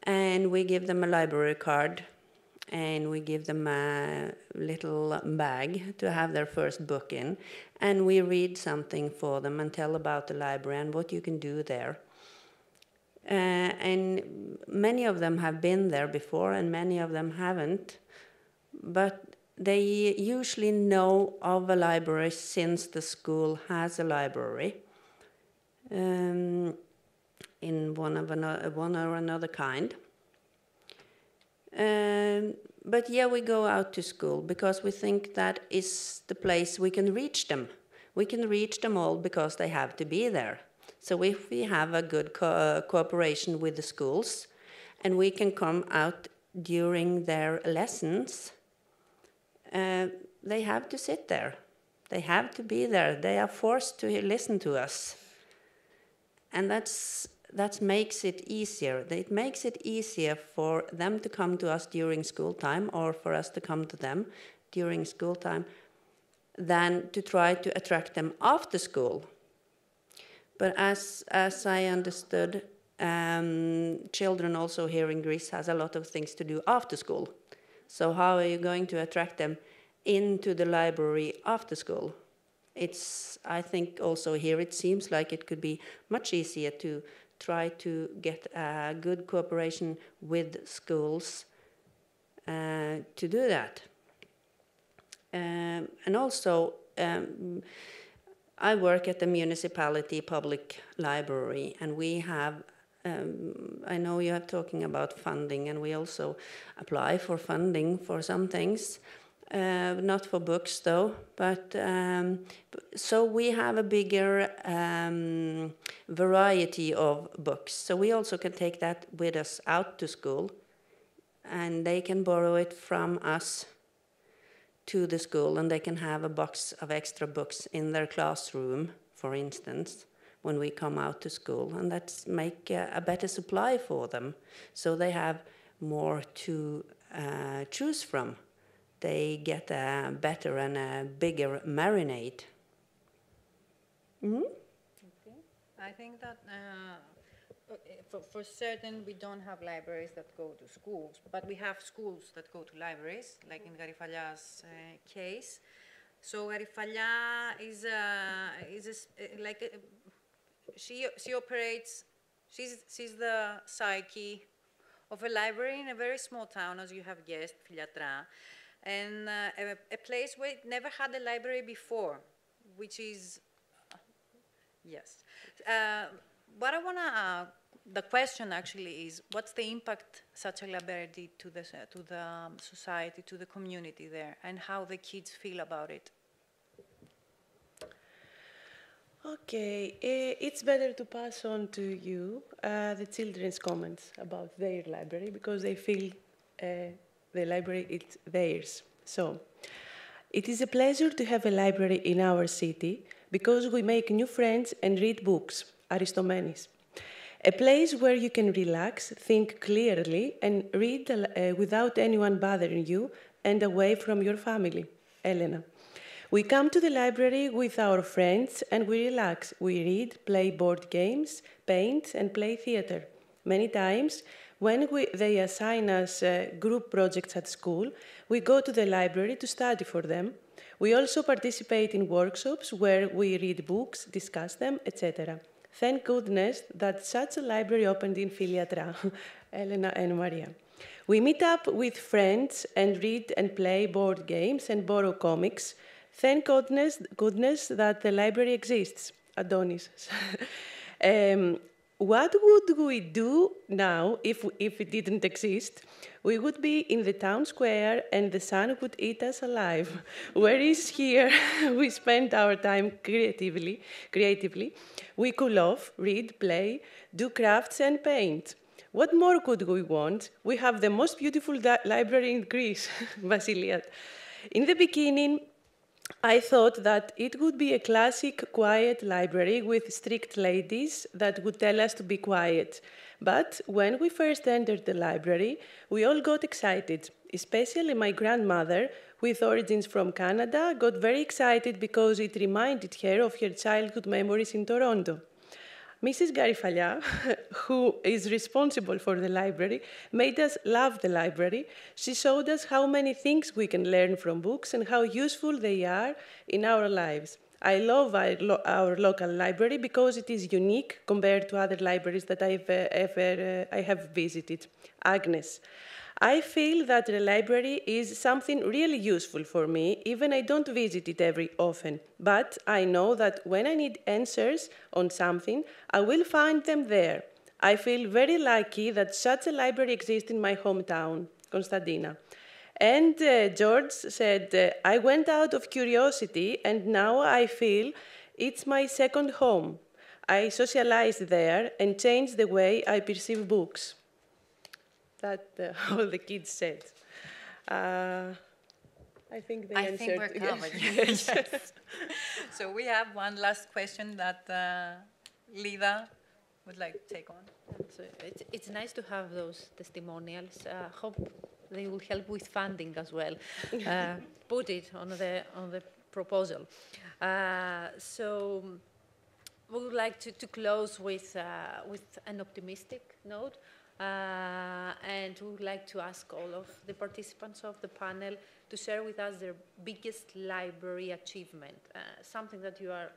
And we give them a library card, and we give them a little bag to have their first book in. And we read something for them and tell about the library and what you can do there. And many of them have been there before, and many of them haven't. But they usually know of a library since the school has a library. in one or another kind. But yeah, we go out to school because we think that is the place we can reach them. We can reach them all because they have to be there. So if we have a good cooperation with the schools, and we can come out during their lessons, they have to sit there. They have to be there. They are forced to listen to us. And that makes it easier. It makes it easier for them to come to us during school time, or for us to come to them during school time, than to try to attract them after school. But as I understood, children also here in Greece has a lot of things to do after school. So how are you going to attract them into the library after school? I think also here it seems like it could be much easier to try to get a good cooperation with schools to do that. And also, I work at the municipality public library, and we have, I know you are talking about funding, and we also apply for funding for some things, not for books though, but so we have a bigger variety of books. So we also can take that with us out to school, and they can borrow it from us to the school, and they can have a box of extra books in their classroom, for instance, when we come out to school, and that's make a better supply for them, so they have more to choose from. They get a better and a bigger marinade. Mm-hmm. Okay. I think that for certain we don't have libraries that go to schools, but we have schools that go to libraries, like in Garifalia's case. So Garifalia she operates. She's the psyche of a library in a very small town, as you have guessed, Filiatra, and a place where it never had a library before, which is yes. What I wanna. The question actually is, what's the impact such a library to the society, to the community there, and how the kids feel about it? Okay, it's better to pass on to you the children's comments about their library, because they feel the library is theirs. So, it is a pleasure to have a library in our city because we make new friends and read books, Aristomenes. A place where you can relax, think clearly, and read without anyone bothering you and away from your family. Elena. We come to the library with our friends and we relax. We read, play board games, paint, and play theater. Many times, when they assign us group projects at school, we go to the library to study for them. We also participate in workshops where we read books, discuss them, etc. Thank goodness that such a library opened in Filiatra, Elena and Maria. We meet up with friends and read and play board games and borrow comics. Thank goodness that the library exists, Adonis. What would we do now if it didn't exist? We would be in the town square and the sun would eat us alive. Whereas here we spend our time creatively. We cool off, read, play, do crafts and paint. What more could we want? We have the most beautiful library in Greece, Vasiliad. In the beginning, I thought that it would be a classic, quiet library with strict ladies that would tell us to be quiet. But when we first entered the library, we all got excited. Especially my grandmother, with origins from Canada, got very excited because it reminded her of her childhood memories in Toronto. Mrs. Garifalia, who is responsible for the library, made us love the library. She showed us how many things we can learn from books and how useful they are in our lives. I love our local library because it is unique compared to other libraries that I have visited. Agnes. I feel that the library is something really useful for me, even I don't visit it very often. But I know that when I need answers on something, I will find them there. I feel very lucky that such a library exists in my hometown, Konstantina. And George said, I went out of curiosity and now I feel it's my second home. I socialized there and changed the way I perceive books. That all the kids said. I think they answered. I think we're covered. Yes. Yes. So we have one last question that Lida would like to take on. So it's nice to have those testimonials. Hope they will help with funding as well. Put it on the proposal. So we would like to close with an optimistic note. And we would like to ask all of the participants of the panel to share with us their biggest library achievement, something that you are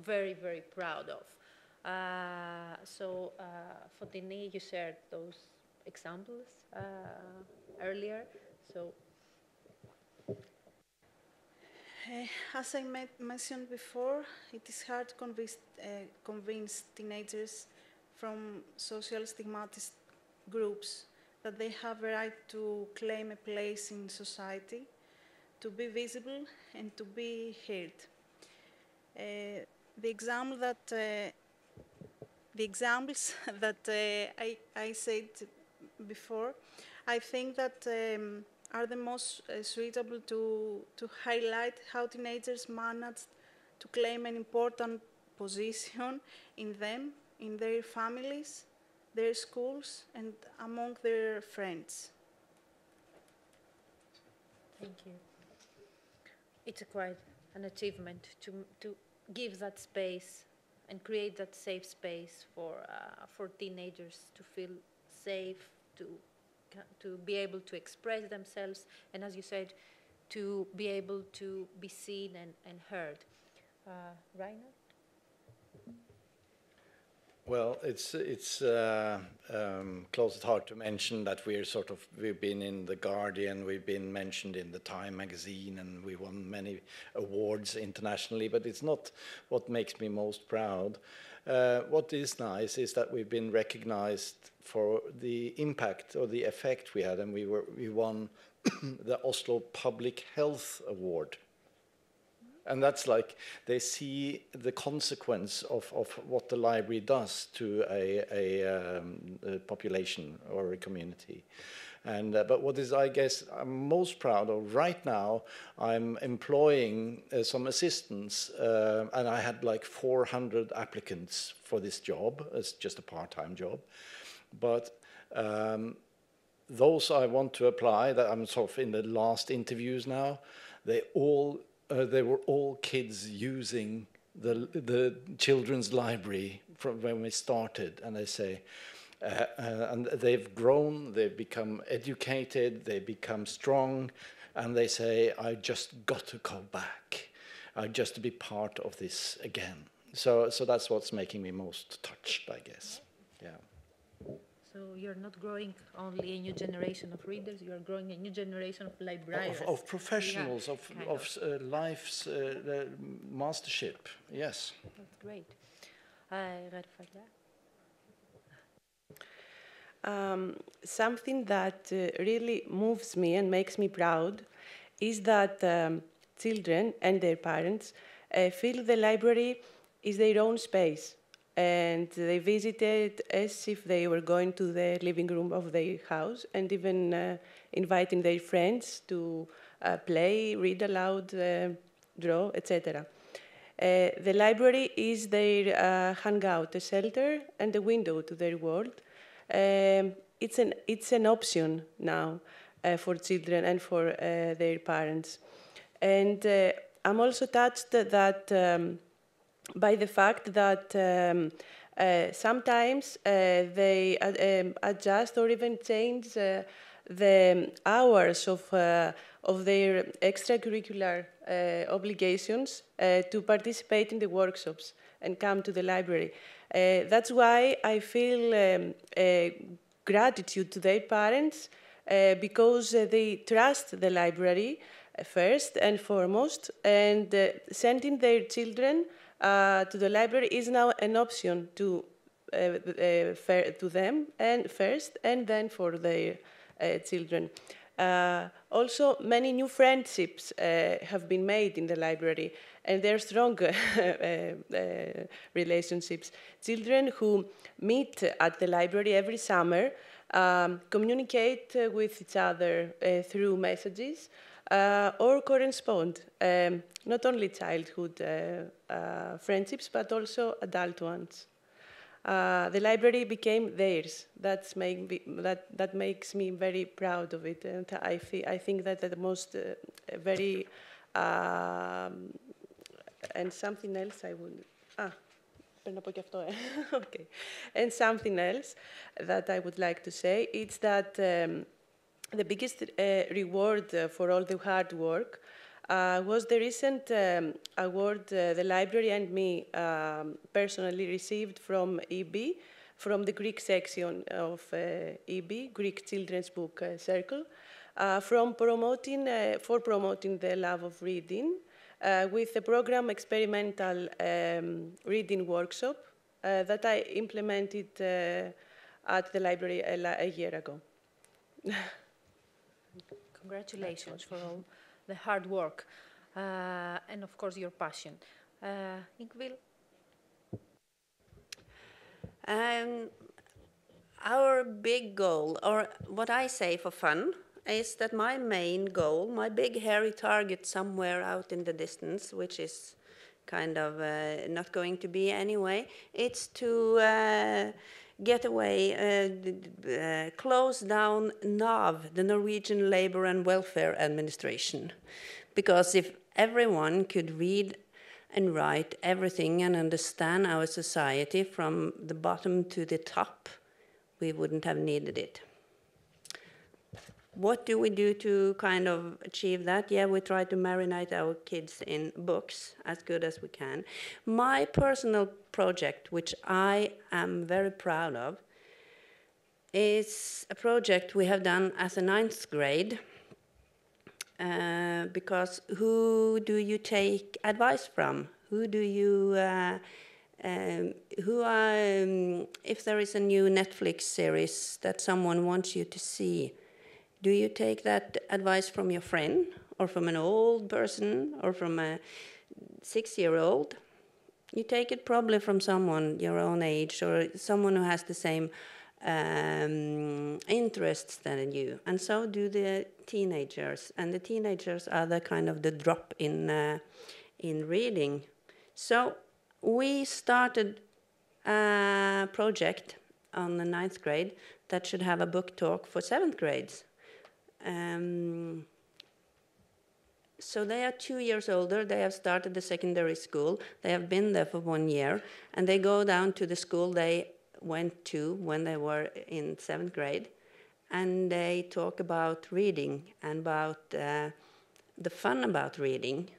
very, very proud of. So, Fotini, you shared those examples earlier. So, as I mentioned before, it is hard to convince teenagers from social stigmatized groups that they have a right to claim a place in society, to be visible and to be heard. The examples that I said before, I think that are the most suitable to highlight how teenagers managed to claim an important position in them, in their families, their schools, and among their friends. Thank you. It's quite an achievement to give that space and create that safe space for teenagers to feel safe, to be able to express themselves, and as you said, to be able to be seen and heard. Rainer? Well, it's close at heart to mention that we've been in The Guardian, we've been mentioned in the Time magazine, and we won many awards internationally, but it's not what makes me most proud. What is nice is that we've been recognized for the impact or the effect we had, and we won the Oslo Public Health Award. And that's like they see the consequence of what the library does to a population or a community. And but what is, I guess, I'm most proud of right now, I'm employing some assistants, and I had like 400 applicants for this job. It's just a part-time job. But those I want to apply, that I'm sort of in the last interviews now, they were all kids using the children's library from when we started, and they say, and they've grown, they've become educated, they become strong, and they say, I just got to go back, I just to be part of this again. So that's what's making me most touched, I guess. Yeah. So you're not growing only a new generation of readers, you are growing a new generation of librarians. Of professionals, yeah, of life's mastership, yes. That's great. Something that really moves me and makes me proud is that children and their parents feel the library is their own space. And they visited as if they were going to the living room of their house, and even inviting their friends to play, read aloud, draw, etc. The library is their hangout, a shelter and a window to their world. It's an option now for children and for their parents. And I'm also touched that by the fact that sometimes they adjust or even change the hours of their extracurricular obligations to participate in the workshops and come to the library. That's why I feel gratitude to their parents because they trust the library first and foremost, and sending their children to the library is now an option to them and first, and then for their children. Also, many new friendships have been made in the library, and they're strong relationships. Children who meet at the library every summer communicate with each other through messages or correspond, not only childhood friendships, but also adult ones. The library became theirs. That makes me very proud of it, and I think that the most very and something else I would okay. And something else that I would like to say is that the biggest reward for all the hard work was the recent award the library and me personally received from EB, from the Greek section of EB, Greek Children's Book Circle, for promoting the love of reading with the program Experimental Reading Workshop that I implemented at the library a year ago. Congratulations for all the hard work and, of course, your passion. Ingvild? Our big goal, or what I say for fun, is that my main goal, my big hairy target somewhere out in the distance, which is kind of not going to be anyway, it's to get away, close down NAV, the Norwegian Labour and Welfare Administration. Because if everyone could read and write everything and understand our society from the bottom to the top, we wouldn't have needed it. What do we do to kind of achieve that? Yeah, we try to marinate our kids in books as good as we can. My personal project, which I am very proud of, is a project we have done as a 9th grade. Because who do you take advice from? Who do you, if there is a new Netflix series that someone wants you to see, do you take that advice from your friend, or from an old person, or from a 6-year-old? You take it probably from someone your own age, or someone who has the same interests than you. And so do the teenagers. And the teenagers are the kind of the drop in reading. So we started a project on the 9th grade that should have a book talk for 7th grades. So they are 2 years older. They have started the secondary school. They have been there for 1 year. And they go down to the school they went to when they were in 7th grade. And they talk about reading and about the fun about reading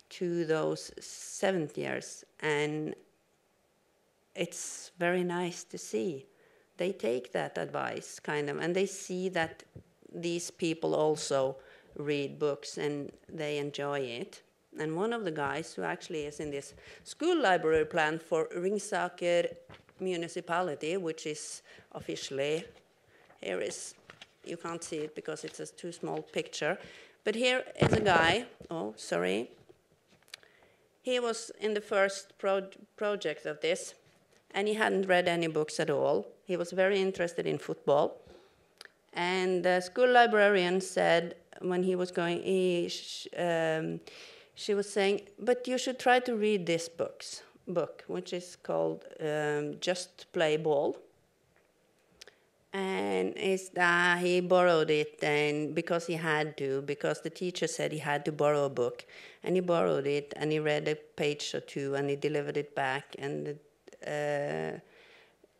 to those 7th years. And it's very nice to see. They take that advice, kind of, and they see that these people also read books and they enjoy it. And one of the guys who actually is in this school library plan for Ringsaker municipality, which is officially, here is, you can't see it because it's a too small picture, but here is a guy, oh, sorry. He was in the first project of this, and he hadn't read any books at all. He was very interested in football. And the school librarian said, when he was going, she was saying, but you should try to read this book, which is called Just Play Ball. And he borrowed it, and because he had to, because the teacher said he had to borrow a book. And he borrowed it, and he read a page or two, and he delivered it back. And the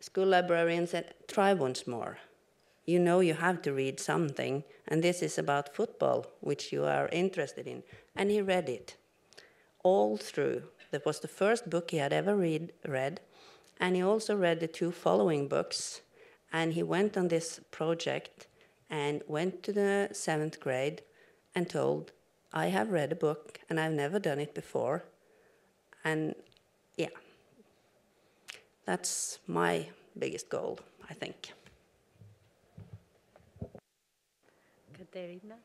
school librarian said, try once more. You know you have to read something, and this is about football, which you are interested in. And he read it all through. That was the first book he had ever read, and he also read the 2 following books. And he went on this project and went to the 7th grade and told, I have read a book and I've never done it before. And yeah, that's my biggest goal, I think. Katerina?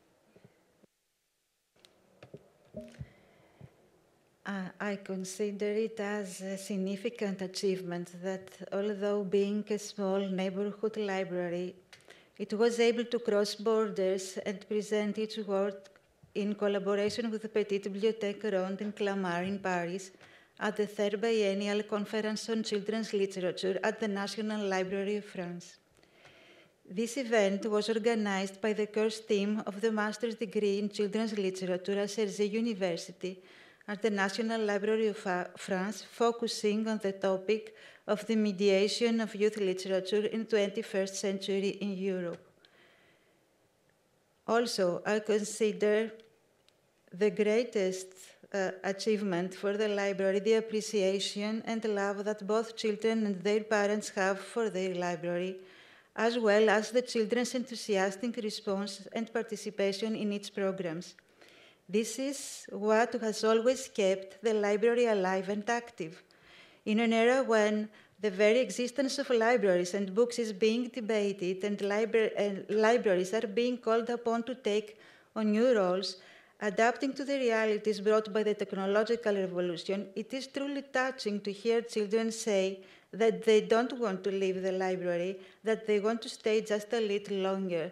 I consider it as a significant achievement that although being a small neighborhood library, it was able to cross borders and present its work in collaboration with the Petite Bibliothèque Ronde in Clamart in Paris at the 3rd Biennial Conference on Children's Literature at the National Library of France. This event was organized by the course team of the Master's degree in Children's Literature at Cersei University at the National Library of France, focusing on the topic of the mediation of youth literature in the 21st century in Europe. Also, I consider the greatest achievement for the library the appreciation and love that both children and their parents have for their library, as well as the children's enthusiastic response and participation in its programs. This is what has always kept the library alive and active. In an era when the very existence of libraries and books is being debated and libraries are being called upon to take on new roles, adapting to the realities brought by the technological revolution, it is truly touching to hear children say that they don't want to leave the library, that they want to stay just a little longer.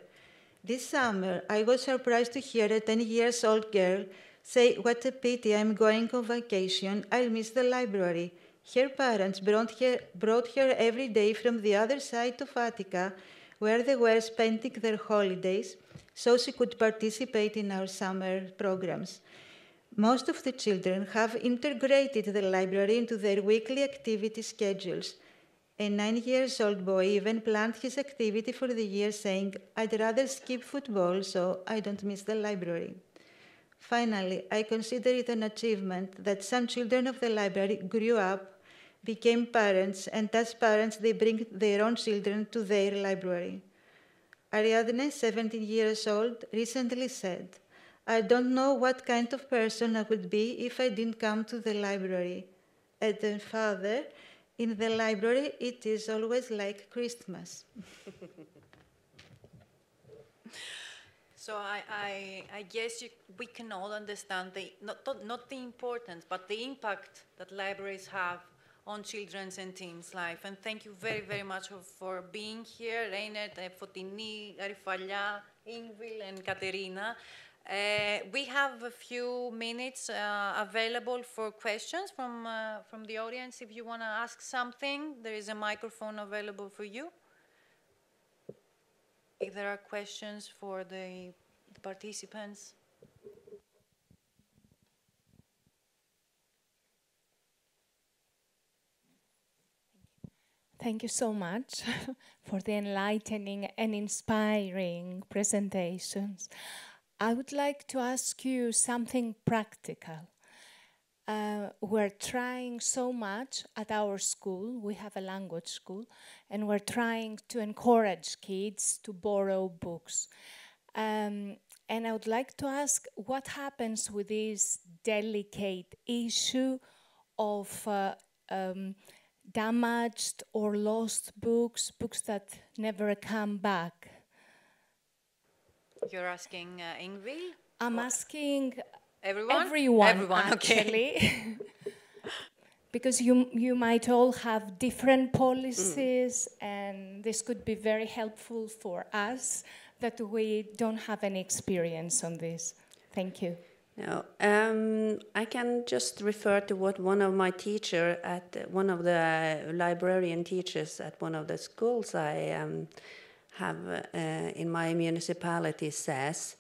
This summer, I was surprised to hear a 10-year-old girl say, "What a pity, I'm going on vacation, I'll miss the library." Her parents brought her every day from the other side of Attica, where they were spending their holidays, so she could participate in our summer programs. Most of the children have integrated the library into their weekly activity schedules. A 9-year-old boy even planned his activity for the year, saying, "I'd rather skip football so I don't miss the library." Finally, I consider it an achievement that some children of the library grew up, became parents, and as parents they bring their own children to their library. Ariadne, 17 years old, recently said, "I don't know what kind of person I would be if I didn't come to the library." And then father, in the library, it is always like Christmas. So I guess we can all understand not the importance, but the impact that libraries have on children's and teens' life. And thank you very, very much for being here, Reinert, Fotini, Arifalya, Ingvild, and Katerina. We have a few minutes available for questions from the audience. If you want to ask something, there is a microphone available for you. If there are questions for the participants. Thank you so much for the enlightening and inspiring presentations. I would like to ask you something practical. We're trying so much at our school. We have a language school, and we're trying to encourage kids to borrow books. And I would like to ask what happens with this delicate issue of damaged or lost books, books that never come back. You're asking Ingvild? I'm asking everyone? Everyone actually. Okay. Because you might all have different policies, and this could be very helpful for us that we don't have any experience on this. Thank you. No, I can just refer to what one of my teachers one of the librarian teachers at one of the schools I have in my municipality says.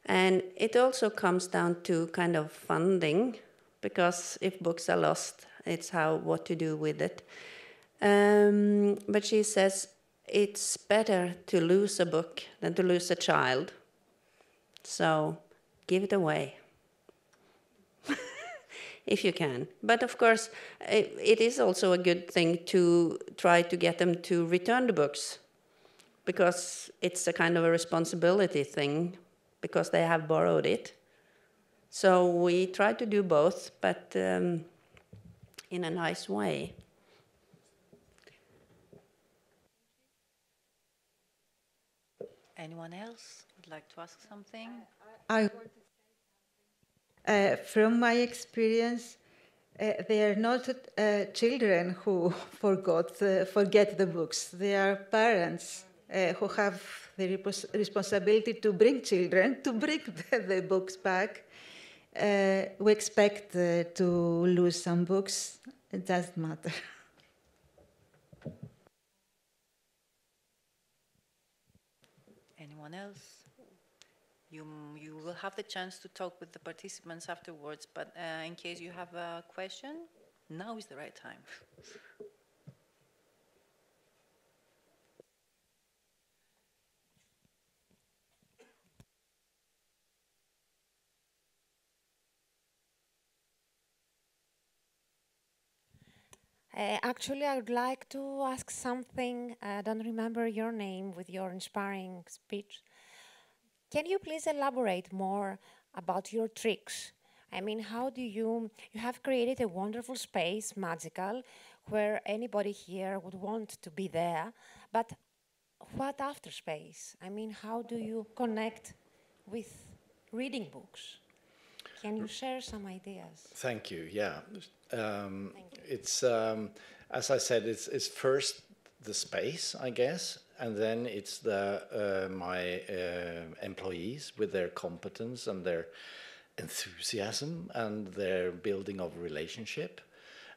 And it also comes down to kind of funding, because if books are lost, it's what to do with it. But she says it's better to lose a book than to lose a child. So give it away. If you can. But of course, it is also a good thing to try to get them to return the books. because it's a kind of a responsibility thing, because they have borrowed it. So we try to do both, but in a nice way. Anyone else would like to ask something? From my experience, they are not children who forget the books. They are parents who have the responsibility to bring children, to bring the books back. We expect to lose some books. It doesn't matter. Anyone else? You will have the chance to talk with the participants afterwards, but in case you have a question, now is the right time. Actually, I would like to ask something. I don't remember your name with your inspiring speech. Can you please elaborate more about your tricks? I mean, how do you have created a wonderful space, magical, where anybody here would want to be there, but what after space? I mean, how do you connect with reading books? Can you share some ideas? Thank you, yeah. It's, as I said, it's first the space, I guess, and then it's my employees with their competence and their enthusiasm and their building of relationship.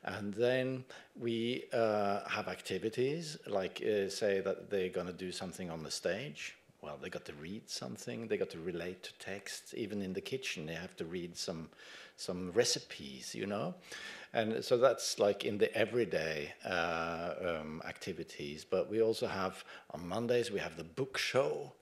And then we have activities like say that they're going to do something on the stage. Well, they got to read something, they got to relate to text. Even in the kitchen, they have to read some recipes, you know. And so that's like in the everyday activities. But we also have, on Mondays, we have the book show.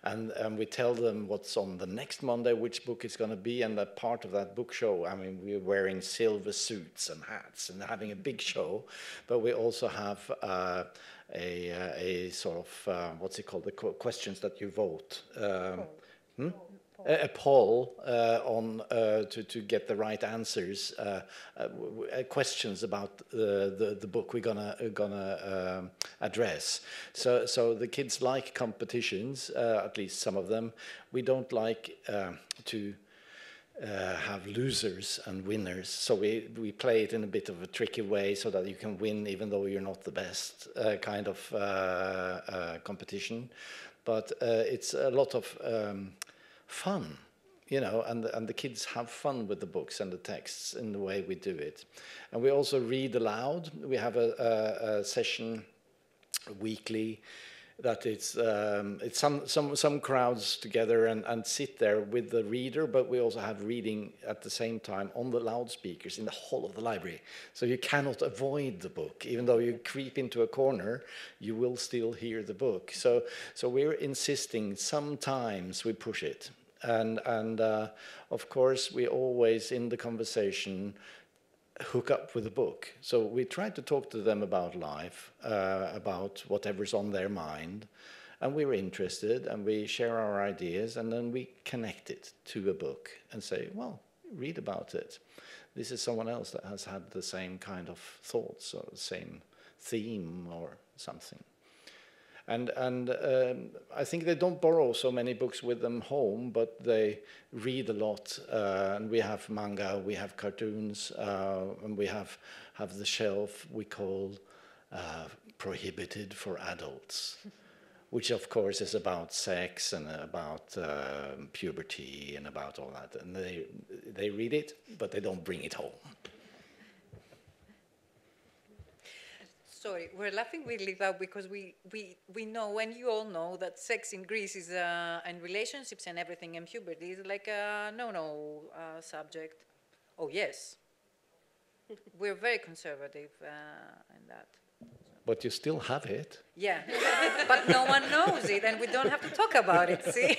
And we tell them what's on the next Monday, which book it's going to be, and that part of that book show, I mean, we're wearing silver suits and hats and having a big show, but we also have a sort of, what's it called, the questions that you vote. A poll on to get the right answers, questions about the book we're gonna address. So the kids like competitions, at least some of them. We don't like to have losers and winners, so we play it in a bit of a tricky way so that you can win even though you're not the best, kind of competition. But it's a lot of fun, you know, and the kids have fun with the books and the texts in the way we do it. And we also read aloud. We have a session weekly that it's some crowds together and sit there with the reader, but we also have reading at the same time on the loudspeakers in the whole of the library. So you cannot avoid the book. Even though you creep into a corner, you will still hear the book. So we're insisting, sometimes we push it. And of course, we always, in the conversation, hook up with the book. So we try to talk to them about life, about whatever's on their mind, and we're interested, and we share our ideas, and then we connect it to a book and say, well, read about it. This is someone else that has had the same kind of thoughts or the same theme or something. And I think they don't borrow so many books with them home, but they read a lot. And we have manga, we have cartoons, and we have the shelf we call prohibited for adults, which of course is about sex and about puberty and about all that. And they read it, but they don't bring it home. Sorry, we're laughing with Liva because we know, and you all know, that sex in Greece is, and relationships and everything, and puberty is like a no-no subject. Oh, yes. We're very conservative in that. But you still have it. Yeah, but no one knows it, and we don't have to talk about it, see?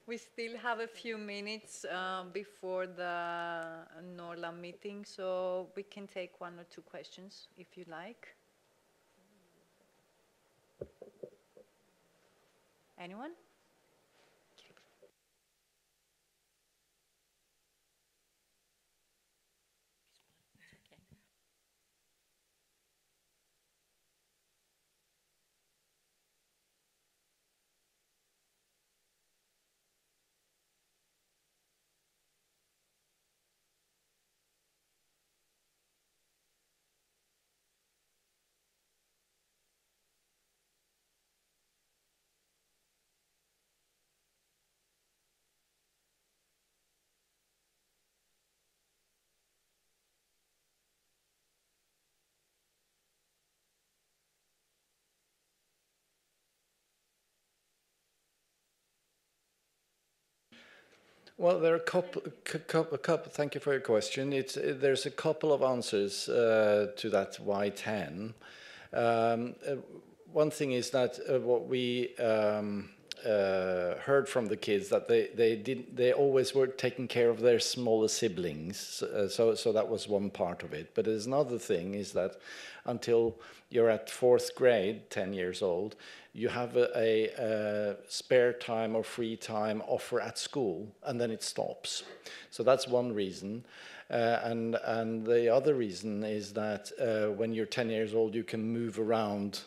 We still have a few minutes before the NORLA meeting, so we can take 1 or 2 questions if you like. Anyone? Well, there are thank you for your question. There's a couple of answers to that why 10. One thing is that what we heard from the kids, that they always were taking care of their smaller siblings, so that was one part of it. But there's another thing is that until you're at 4th grade, 10 years old, you have a spare time or free time offer at school, and then it stops. So that's one reason. And the other reason is that when you're 10 years old, you can move around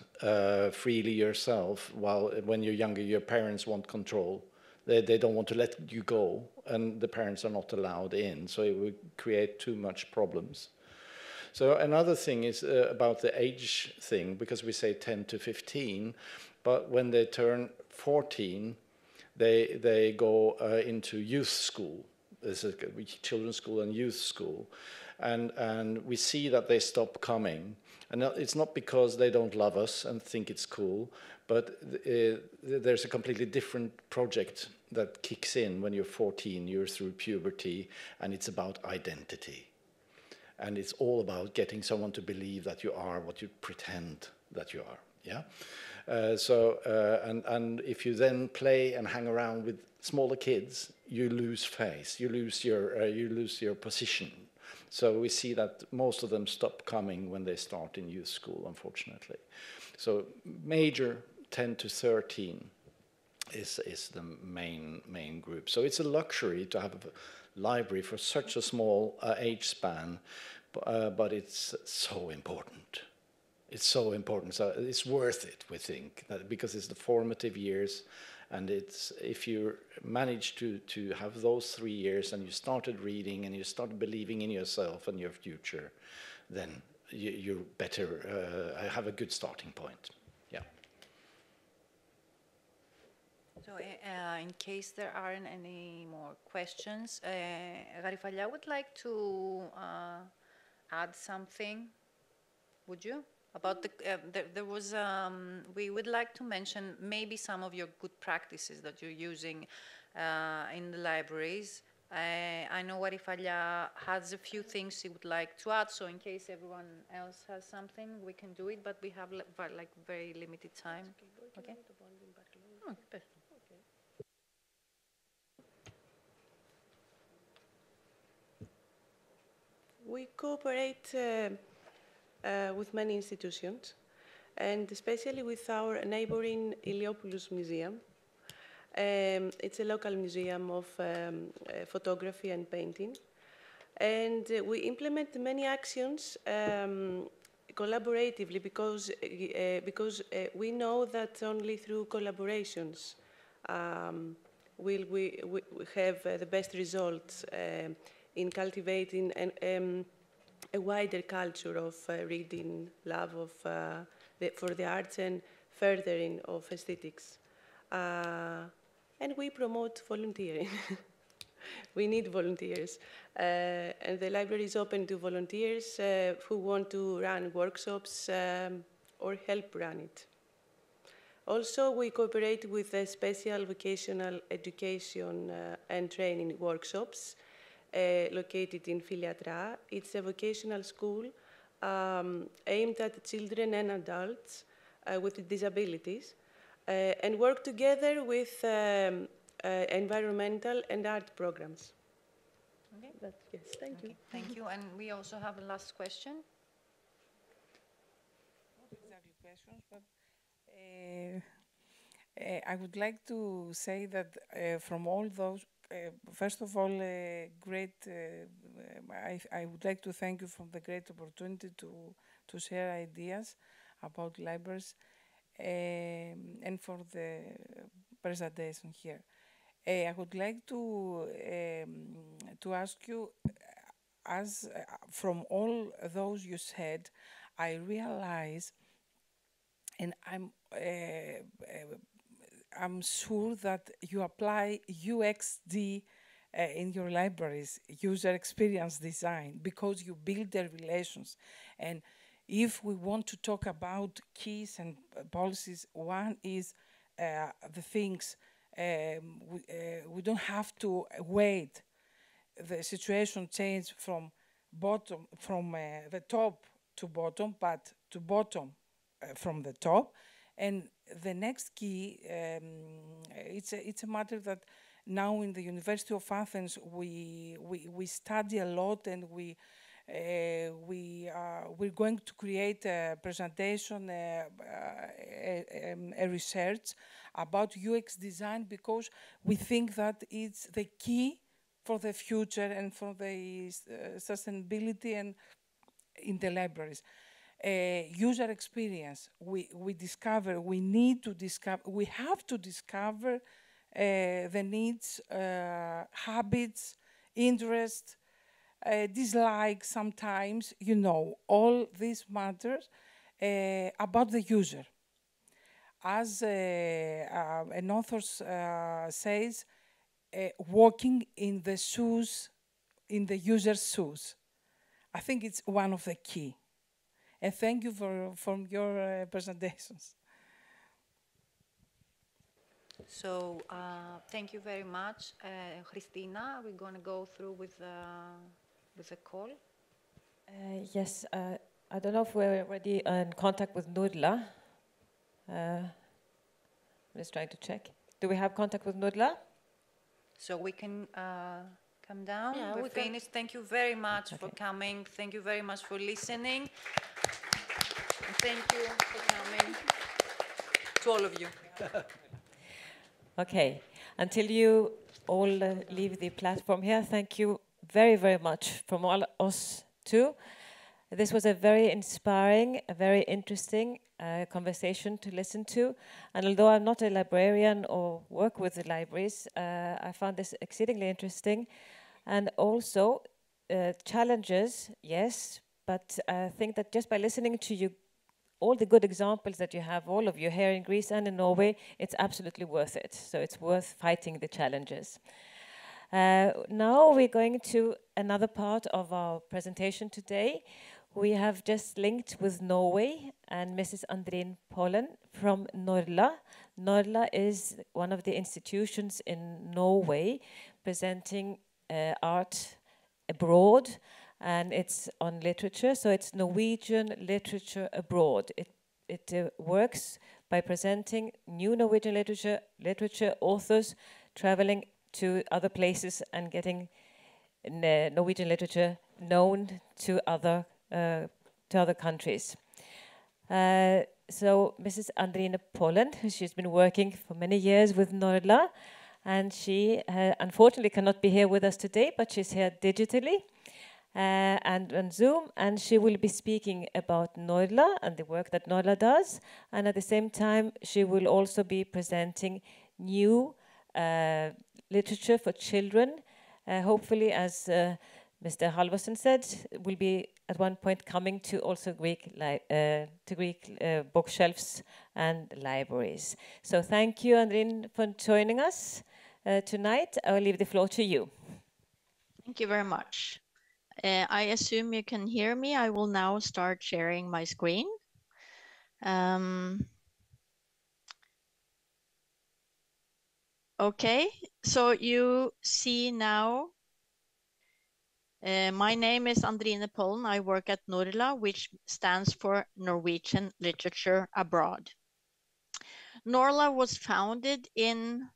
freely yourself, while when you're younger, your parents want control. They don't want to let you go, and the parents are not allowed in, so it would create too much problems. So another thing is about the age thing, because we say 10 to 15, but when they turn 14, they go into youth school. There's a children's school and youth school, and we see that they stop coming. And it's not because they don't love us and think it's cool, but there's a completely different project that kicks in when you're 14. You're through puberty, and it's about identity. And it's all about getting someone to believe that you are what you pretend that you are. Yeah. And if you then play and hang around with smaller kids, you lose face. You lose your position. So we see that most of them stop coming when they start in youth school, unfortunately. So major 10 to 13 is the main group. So it's a luxury to have a library for such a small age span, but it's so important. It's so important. So it's worth it, we think, because it's the formative years, and it's if you manage to have those 3 years and you started reading and you started believing in yourself and your future, then you're better. Have a good starting point. Yeah. So in case there aren't any more questions, Garifallia would like to add something. Would you? About there was, we would like to mention maybe some of your good practices that you're using in the libraries. I know Garifallia has a few things he would like to add, so in case everyone else has something, we can do it, but we have like very limited time. Okay? Okay. We cooperate with many institutions, and especially with our neighboring Iliopoulos Museum. It's a local museum of photography and painting. And we implement many actions collaboratively because we know that only through collaborations will we have the best results in cultivating a wider culture of reading, love of for the arts, and furthering of aesthetics. And we promote volunteering. We need volunteers. And the library is open to volunteers who want to run workshops or help run it. Also, we cooperate with special vocational education and training workshops located in Filiatra. It's a vocational school aimed at children and adults with disabilities, and work together with environmental and art programs. Okay. Yes, thank you. Thank you. And we also have a last question. Not exactly questions, but I would like to say that from all those, first of all, I would like to thank you for the great opportunity to share ideas about libraries and for the presentation here. I would like to ask you, as from all those you said, I realize, and I'm sure that you apply UXD in your libraries, user experience design, because you build the relations. And if we want to talk about keys and policies, one is the things we don't have to wait. The situation change from the top to bottom, but to bottom from the top. And the next key, it's a matter that now in the University of Athens we study a lot, and we're going to create a presentation, a research about UX design, because we think that it's the key for the future and for the sustainability and in the libraries. User experience, we have to discover the needs, habits, interests, dislikes sometimes, all these matters about the user. As an author says, walking in the shoes, in the user's shoes. I think it's one of the key. And thank you for your presentations. So thank you very much, Christina. We're going to go through with the call. Yes, I don't know if we're already in contact with NORLA. I'm just trying to check. Do we have contact with NORLA? So we can come down. Yeah, we're finished. Thank you very much for coming. Thank you very much for listening. And thank you for coming, to all of you. Okay. Until you all leave the platform here, thank you very, very much from all us too. This was a very inspiring, a very interesting conversation to listen to. And although I'm not a librarian or work with the libraries, I found this exceedingly interesting. And also challenges, yes, but I think that just by listening to you, all the good examples that you have, all of you here in Greece and in Norway, it's absolutely worth it. So it's worth fighting the challenges. Now we're going to another part of our presentation today. We have just linked with Norway and Mrs. Andrine Pollen from NORLA. NORLA is one of the institutions in Norway presenting art abroad, and it's on literature, so it's Norwegian Literature Abroad. It works by presenting new Norwegian literature authors traveling to other places and getting Norwegian literature known to other countries. So Mrs. Andrine Pollen, she's been working for many years with NORLA, and she unfortunately cannot be here with us today, but she's here digitally and on Zoom, and she will be speaking about NORLA and the work that NORLA does, and at the same time she will also be presenting new literature for children, hopefully, as Mr. Halvorsen said, will be at one point coming to also Greek bookshelves and libraries. So thank you, Andrine, for joining us tonight. I'll leave the floor to you. Thank you very much. I assume you can hear me. I will now start sharing my screen. Okay, so you see now, my name is Andrine Pollen. I work at NORLA, which stands for Norwegian Literature Abroad. NORLA was founded in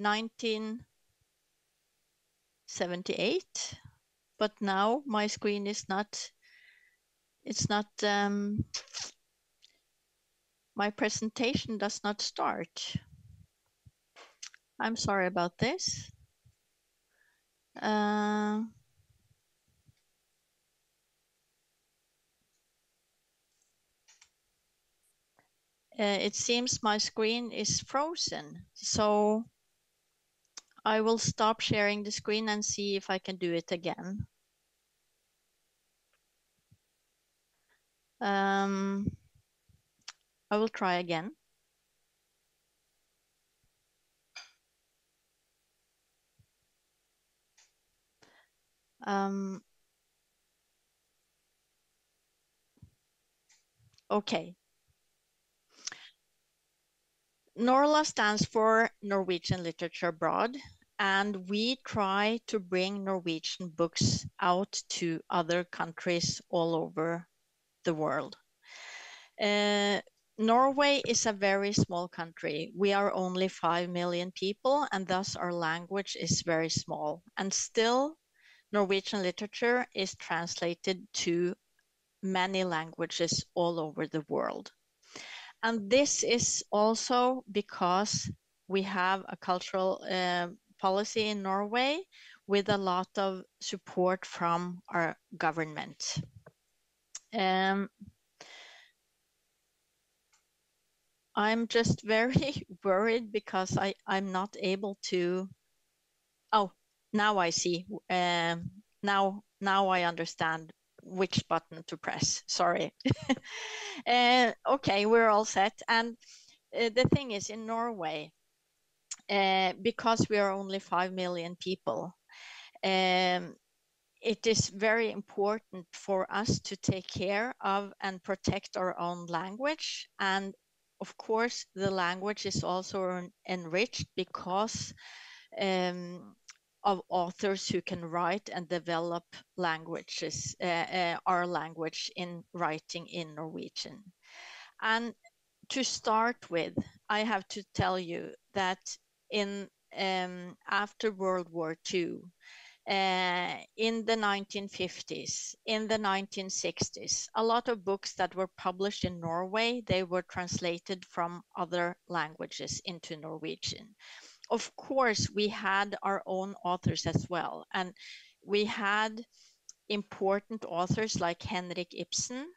1978, but now my screen is not, my presentation does not start. I'm sorry about this. It seems my screen is frozen, so I will stop sharing the screen and see if I can do it again. I will try again. Okay. NORLA stands for Norwegian Literature Abroad, and we try to bring Norwegian books out to other countries all over the world. Norway is a very small country. We are only 5 million people, and thus our language is very small. And still, Norwegian literature is translated to many languages all over the world. And this is also because we have a cultural policy in Norway with a lot of support from our government. I'm just very worried because I'm not able to. Oh, now I see. Now I understand which button to press. Sorry. Okay, we're all set. And the thing is, in Norway, because we are only 5 million people, it is very important for us to take care of and protect our own language. And of course, the language is also enriched because of authors who can write and develop languages, our language in writing in Norwegian. And to start with, I have to tell you that in after World War II, in the 1950s, in the 1960s, a lot of books that were published in Norway, they were translated from other languages into Norwegian. Of course, we had our own authors as well, and we had important authors like Henrik Ibsen,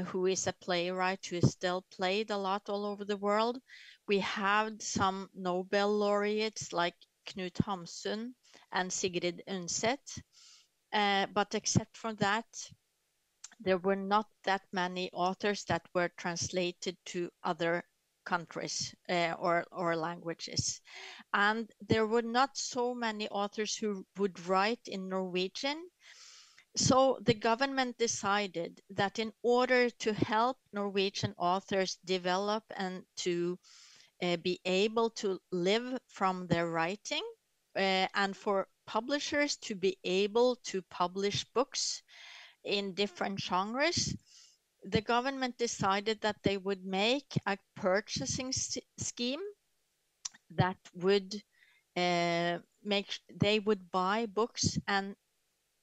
who is a playwright who is still played a lot all over the world. We had some Nobel laureates like Knut Hamsun and Sigrid Undset, but except for that, there were not that many authors that were translated to other countries or languages. And there were not so many authors who would write in Norwegian. So the government decided that in order to help Norwegian authors develop and to be able to live from their writing, and for publishers to be able to publish books in different genres, the government decided that they would make a purchasing scheme that would they would buy books and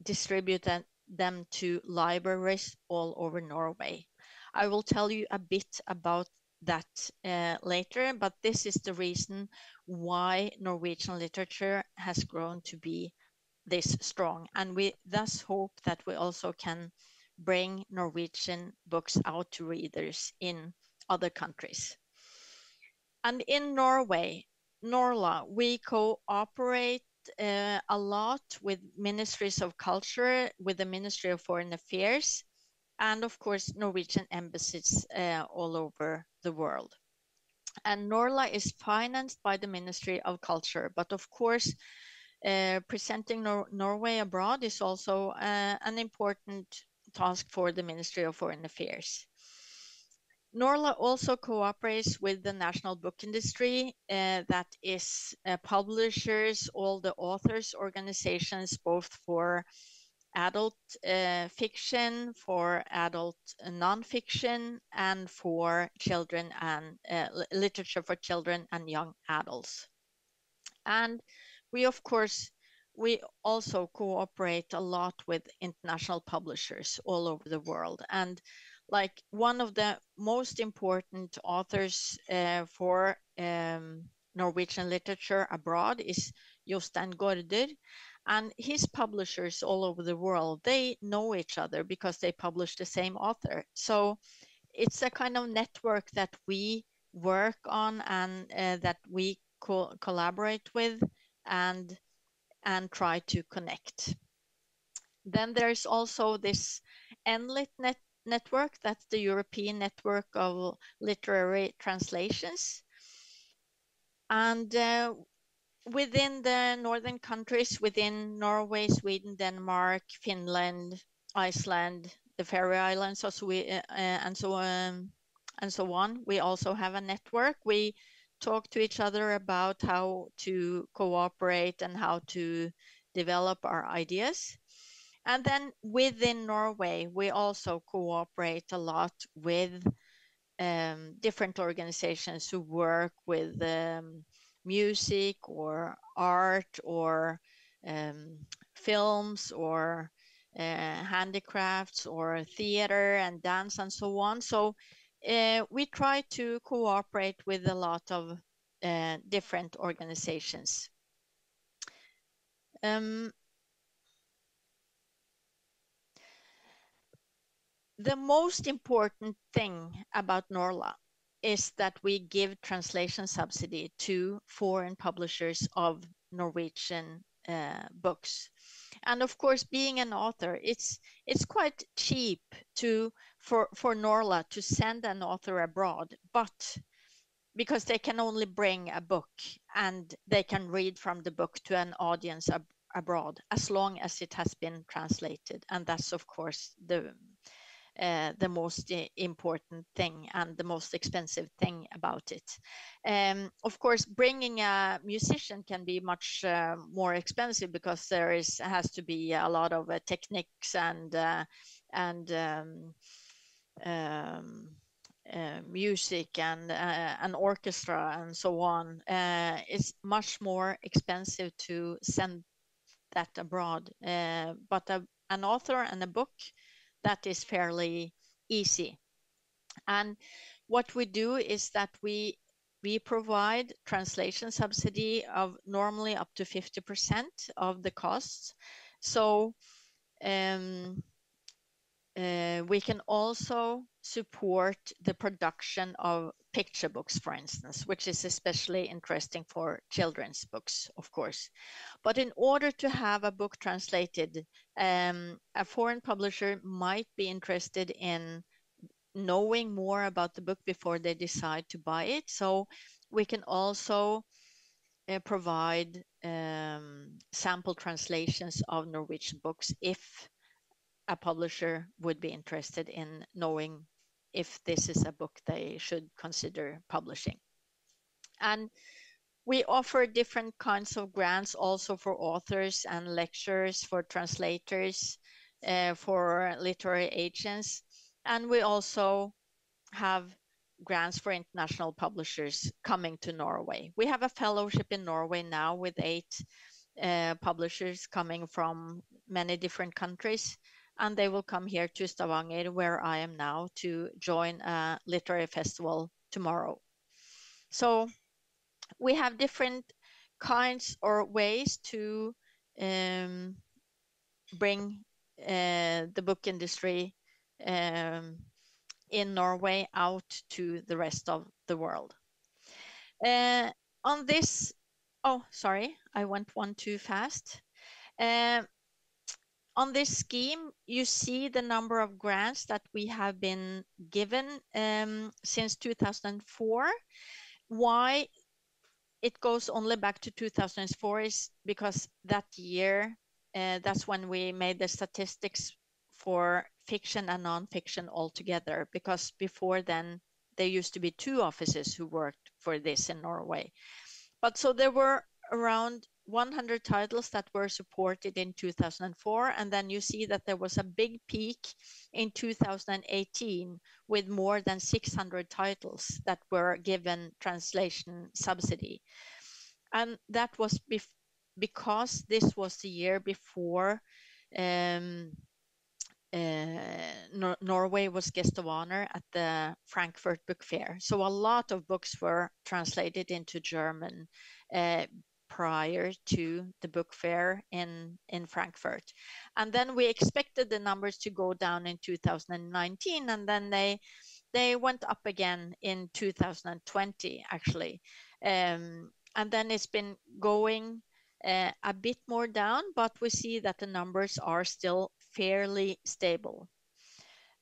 distribute them to libraries all over Norway. I will tell you a bit about that later, but this is the reason why Norwegian literature has grown to be this strong, and we thus hope that we also can bring Norwegian books out to readers in other countries. And in Norway, NORLA, we cooperate a lot with ministries of culture, with the Ministry of Foreign Affairs, and of course Norwegian embassies all over the world. And NORLA is financed by the Ministry of Culture, but of course presenting Norway abroad is also an important task for the Ministry of Foreign Affairs. NORLA also cooperates with the national book industry, that is publishers, all the authors organizations, both for adult fiction, for adult non-fiction, and for children and literature for children and young adults. And we, of course, we also cooperate a lot with international publishers all over the world. And like one of the most important authors for Norwegian literature abroad is Jostein Gaarder, and his publishers all over the world, they know each other because they publish the same author. So it's a kind of network that we work on and that we collaborate with and try to connect. Then there's also this NLIT network, that's the European Network of Literary Translations. And within the northern countries, within Norway, Sweden, Denmark, Finland, Iceland, the Faroe Islands, and so on, we also have a network. We talk to each other about how to cooperate and how to develop our ideas. And then within Norway, we also cooperate a lot with different organizations who work with music or art or films or handicrafts or theater and dance and so on. So we try to cooperate with a lot of different organizations. The most important thing about NORLA is that we give translation subsidy to foreign publishers of Norwegian books. And of course, being an author, it's quite cheap for NORLA to send an author abroad, but because they can only bring a book and they can read from the book to an audience abroad as long as it has been translated. And that's of course the most important thing and the most expensive thing about it. Of course, bringing a musician can be much more expensive because there has to be a lot of techniques and music and an orchestra and so on. It's much more expensive to send that abroad, but an author and a book, that is fairly easy. And what we do is that we provide translation subsidy of normally up to 50% of the costs. So we can also support the production of picture books, for instance, which is especially interesting for children's books, of course. But in order to have a book translated, a foreign publisher might be interested in knowing more about the book before they decide to buy it. So we can also provide sample translations of Norwegian books if a publisher would be interested in knowing if this is a book they should consider publishing. And we offer different kinds of grants also for authors and lecturers, for translators, for literary agents. And we also have grants for international publishers coming to Norway. We have a fellowship in Norway now with 8 publishers coming from many different countries. And they will come here to Stavanger, where I am now, to join a literary festival tomorrow. So we have different kinds or ways to bring the book industry in Norway out to the rest of the world. On this, oh, sorry, I went one too fast. On this scheme, you see the number of grants that we have been given since 2004. Why it goes only back to 2004 is because that year, that's when we made the statistics for fiction and non-fiction altogether, because before then, there used to be 2 offices who worked for this in Norway. But so there were around 100 titles that were supported in 2004, and then you see that there was a big peak in 2018 with more than 600 titles that were given translation subsidy. And that was because this was the year before Norway was guest of honor at the Frankfurt Book Fair. So a lot of books were translated into German prior to the book fair in Frankfurt. And then we expected the numbers to go down in 2019, and then they went up again in 2020, actually. And then it's been going a bit more down, but we see that the numbers are still fairly stable.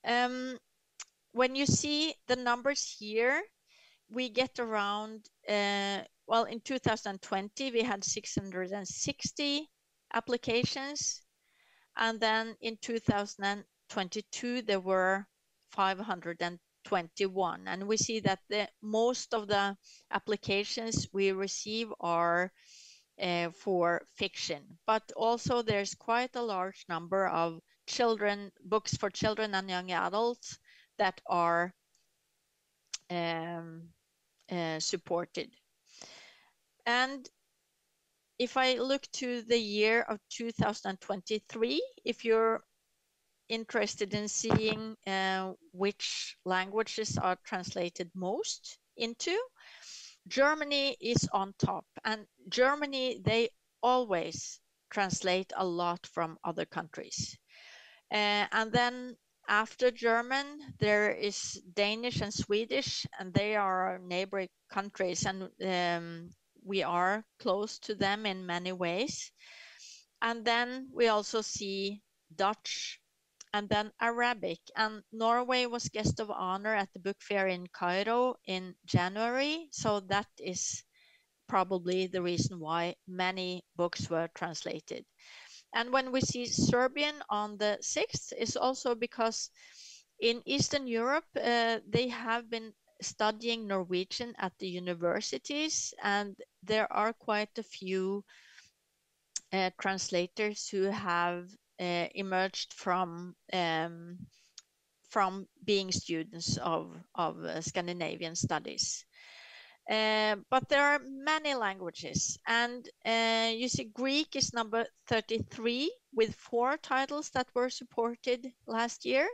When you see the numbers here, we get around, well, in 2020, we had 660 applications. And then in 2022, there were 521. And we see that most of the applications we receive are for fiction, but also there's quite a large number of books for children and young adults that are supported. And if I look to the year of 2023, if you're interested in seeing which languages are translated most into, Germany is on top, and Germany, they always translate a lot from other countries. And then after German, there is Danish and Swedish, and they are our neighboring countries, and we are close to them in many ways. And then we also see Dutch, and then Arabic. And Norway was guest of honor at the book fair in Cairo in January. So that is probably the reason why many books were translated. And when we see Serbian on the 6th, is also because in Eastern Europe, they have been studying Norwegian at the universities, and there are quite a few translators who have emerged from being students of Scandinavian studies. But there are many languages, and you see Greek is number 33 with 4 titles that were supported last year.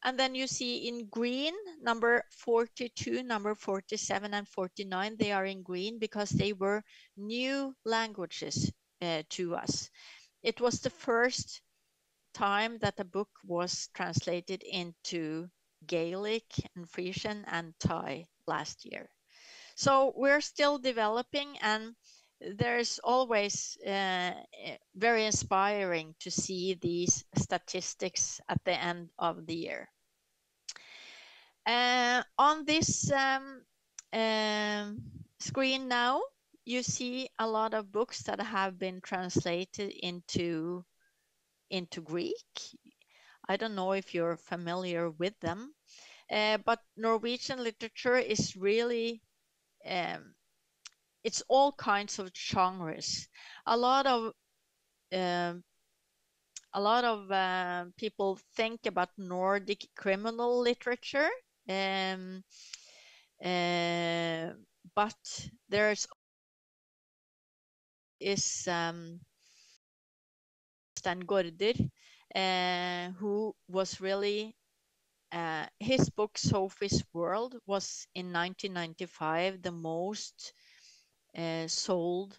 And then you see in green, number 42, number 47, and 49, they are in green because they were new languages to us. It was the first time that a book was translated into Gaelic and Frisian and Thai last year. So we're still developing, and there's always very inspiring to see these statistics at the end of the year. On this screen now, you see a lot of books that have been translated into Greek. I don't know if you're familiar with them, but Norwegian literature is really, it's all kinds of genres. A lot of people think about Nordic criminal literature, but there's Stan Gorder, who was really, his book Sophie's World was in 1995 the most sold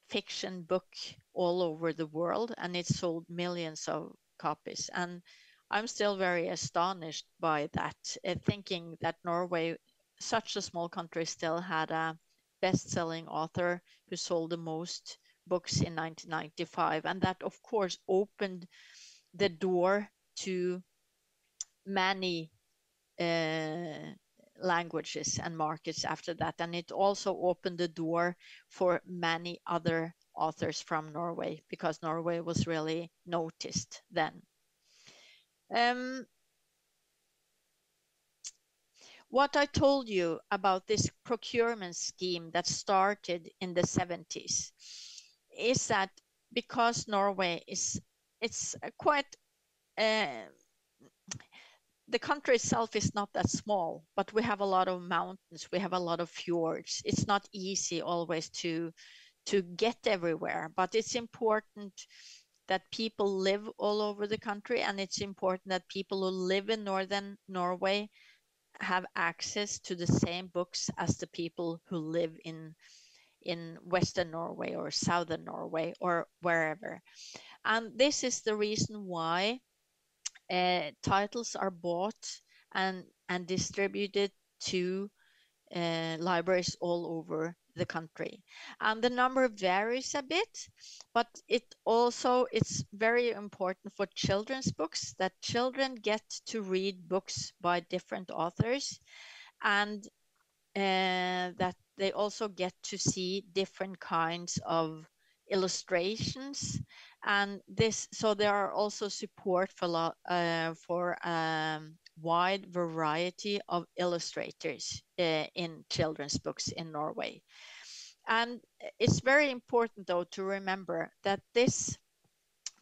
fiction book all over the world, and it sold millions of copies. And I'm still very astonished by that, thinking that Norway, such a small country, still had a best-selling author who sold the most books in 1995. And that, of course, opened the door to many languages and markets after that. And it also opened the door for many other authors from Norway, because Norway was really noticed then. What I told you about this procurement scheme that started in the 70s is that because Norway is, it's quite, the country itself is not that small, but we have a lot of mountains, we have a lot of fjords. It's not easy always to get everywhere, but it's important that people live all over the country, and it's important that people who live in northern Norway have access to the same books as the people who live in Western Norway or Southern Norway or wherever. And this is the reason why titles are bought and distributed to libraries all over the country. And the number varies a bit, but it's very important for children's books that children get to read books by different authors, and that they also get to see different kinds of illustrations. And so there are also support for wide variety of illustrators in children's books in Norway. And it's very important, though, to remember that this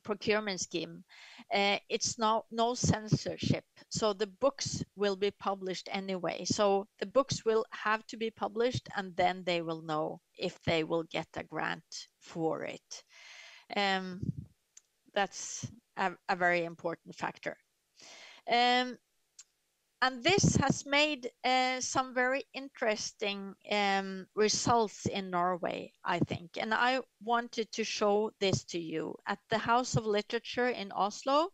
procurement scheme, it's no censorship. So the books will be published anyway. So the books will have to be published, and then they will know if they will get a grant for it. That's a very important factor. And this has made some very interesting results in Norway, I think. And I wanted to show this to you. At the House of Literature in Oslo,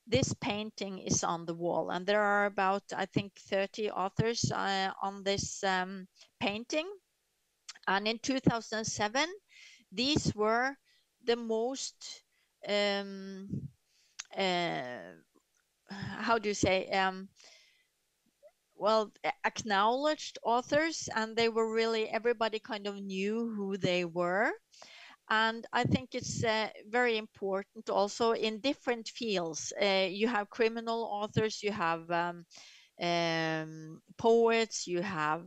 this painting is on the wall. And there are about, I think, 30 authors on this painting. And in 2007, these were the most, how do you say, well, acknowledged authors, and they were really, everybody kind of knew who they were. And I think it's very important also in different fields. You have criminal authors, you have poets, you have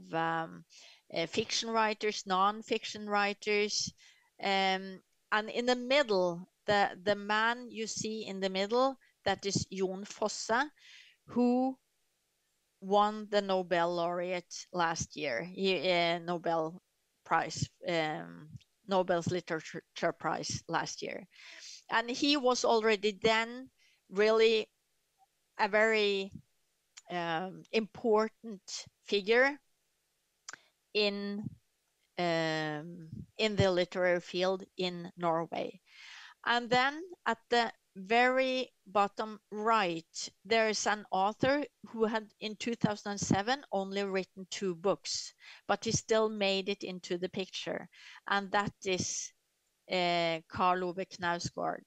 fiction writers, non-fiction writers. And in the middle, the man you see in the middle, that is Jon Fosse, who won the Nobel laureate last year, Nobel Prize, Nobel's Literature Prize last year. And he was already then really a very important figure in the literary field in Norway. And then at the very bottom right, there is an author who had in 2007 only written 2 books, but he still made it into the picture. And that is Karl Ove Knausgård.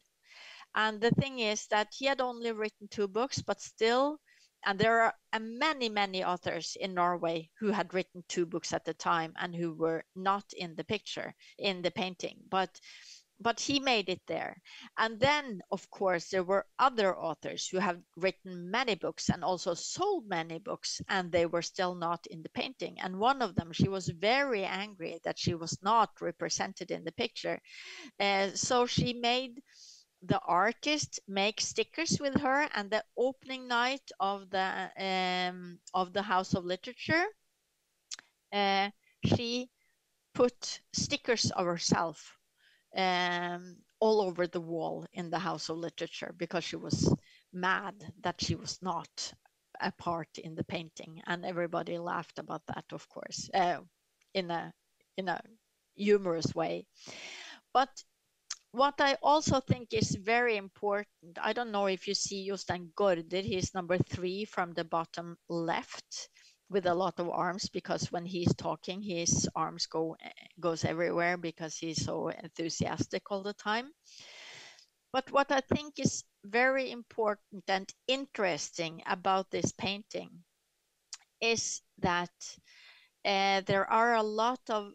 And the thing is that he had only written 2 books, but still, and there are many, many authors in Norway who had written 2 books at the time and who were not in the picture, in the painting, but he made it there. And then, of course, there were other authors who have written many books and also sold many books, and they were still not in the painting. And one of them, she was very angry that she was not represented in the picture. So she made the artist make stickers with her, and the opening night of the House of Literature, she put stickers of herself all over the wall in the House of Literature because she was mad that she was not a part in the painting, and everybody laughed about that, of course, in a humorous way. But what I also think is very important, I don't know if you see Jostein Gaarder, he's number 3 from the bottom left with a lot of arms, because when he's talking, his arms goes everywhere because he's so enthusiastic all the time. But what I think is very important and interesting about this painting is that there are a lot of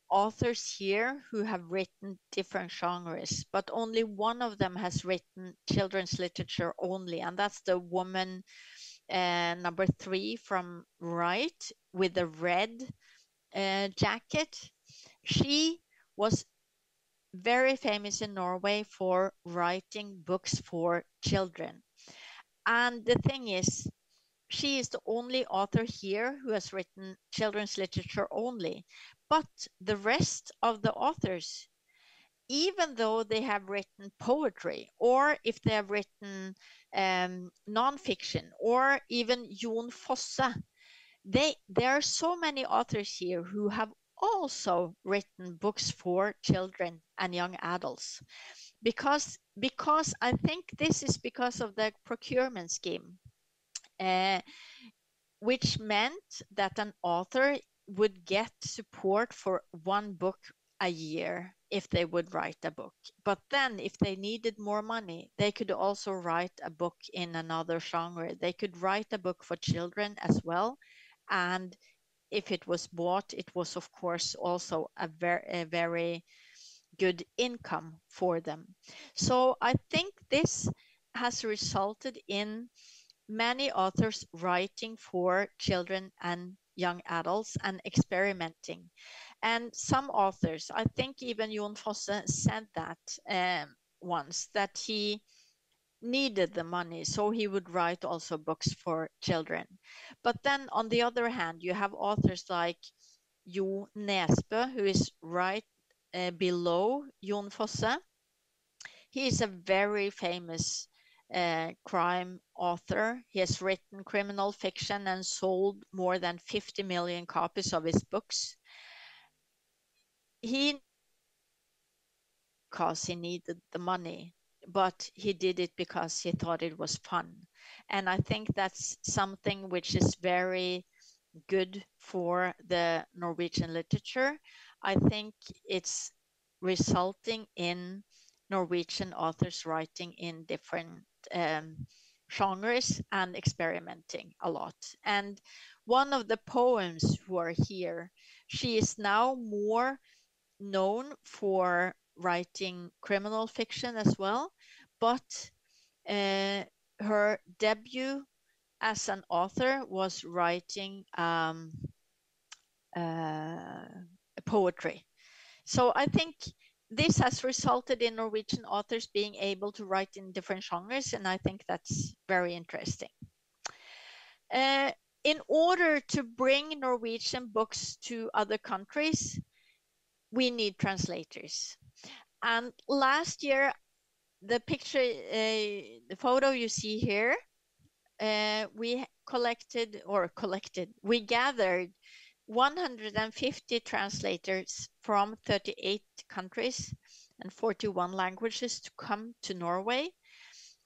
authors here who have written different genres, but only one of them has written children's literature only, and that's the woman number 3 from right with the red jacket. She was very famous in Norway for writing books for children. And the thing is, she is the only author here who has written children's literature only. But the rest of the authors, even though they have written poetry, or if they have written non-fiction, or even Jon Fosse, there are so many authors here who have also written books for children and young adults. Because I think this is because of the procurement scheme, which meant that an author would get support for one book a year if they would write a book. But then if they needed more money, they could also write a book in another genre. They could write a book for children as well. And if it was bought, it was of course also a very good income for them. So I think this has resulted in many authors writing for children and young adults and experimenting. And some authors, I think even Jon Fosse said that once, that he needed the money, so he would write also books for children. But then on the other hand, you have authors like Jo Nesbø, who is right below Jon Fosse. He is a very famous crime author. He has written criminal fiction and sold more than 50 million copies of his books. Because he needed the money, but he did it because he thought it was fun. And I think that's something which is very good for the Norwegian literature. I think it's resulting in Norwegian authors writing in different genres and experimenting a lot. And one of the poems who are here, she is now more known for writing criminal fiction as well, but her debut as an author was writing poetry. So I think this has resulted in Norwegian authors being able to write in different genres, and I think that's very interesting. In order to bring Norwegian books to other countries, we need translators. And last year, the picture, the photo you see here, we gathered 150 translators from 38 countries and 41 languages to come to Norway.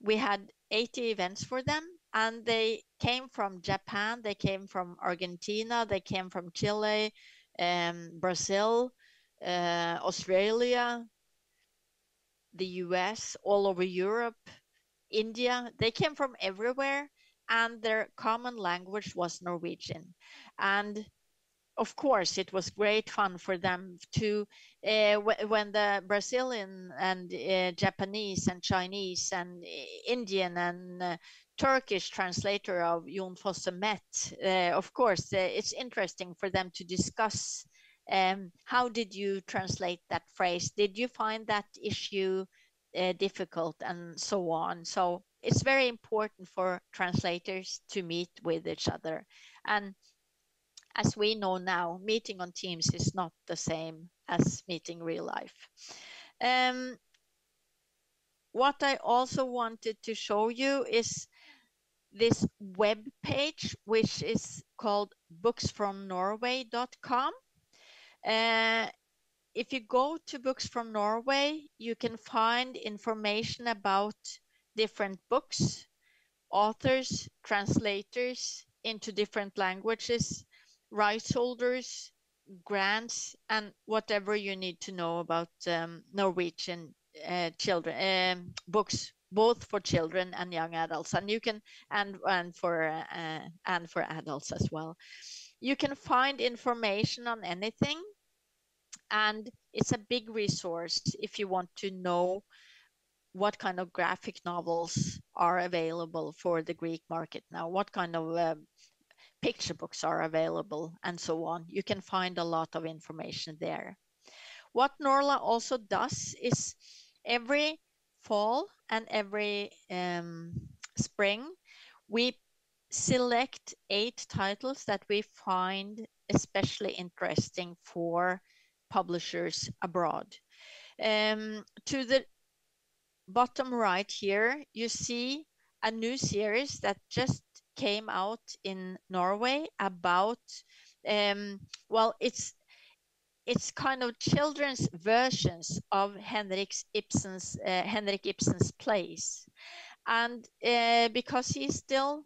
We had 80 events for them, and they came from Japan, they came from Argentina, they came from Chile, Brazil, Australia, the US, all over Europe, India. They came from everywhere, and their common language was Norwegian. And of course, it was great fun for them to, when the Brazilian and Japanese and Chinese and Indian and Turkish translator of Jon Fosse met. Of course, it's interesting for them to discuss how did you translate that phrase? Did you find that issue difficult, and so on? So it's very important for translators to meet with each other. And as we know now, meeting on Teams is not the same as meeting real life. What I also wanted to show you is this web page, which is called booksfromnorway.com. If you go to Books from Norway, you can find information about different books, authors, translators into different languages, rights holders, grants, and whatever you need to know about Norwegian children books, both for children and young adults, and you can and for adults as well. You can find information on anything, and it's a big resource if you want to know what kind of graphic novels are available for the Greek market now, what kind of picture books are available, and so on. You can find a lot of information there. What NORLA also does is every fall and every spring, we select 8 titles that we find especially interesting for publishers abroad. To the bottom right here, you see a new series that just came out in Norway about, well, it's kind of children's versions of Henrik Ibsen's plays. And because he's still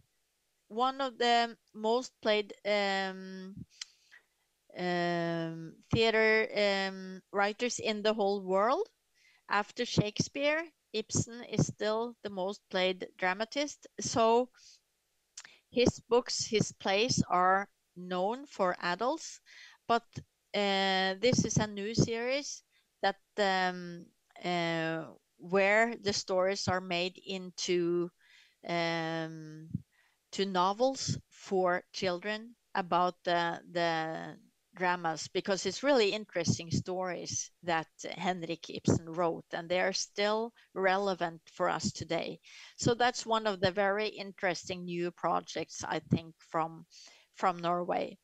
one of the most played theater writers in the whole world, after Shakespeare, Ibsen is still the most played dramatist. So his books, his plays are known for adults, but this is a new series that where the stories are made into to novels for children about the dramas, because it's really interesting stories that Henrik Ibsen wrote, and they are still relevant for us today. So that's one of the very interesting new projects, I think, from Norway.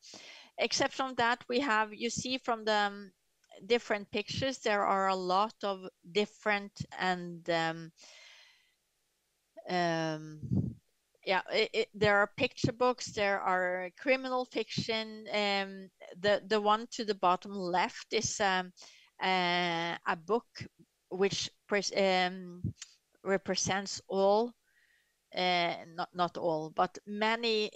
Except from that, we have, you see from the different pictures, there are a lot of different and there are picture books, there are criminal fiction. The one to the bottom left is a book which represents all, not all, but many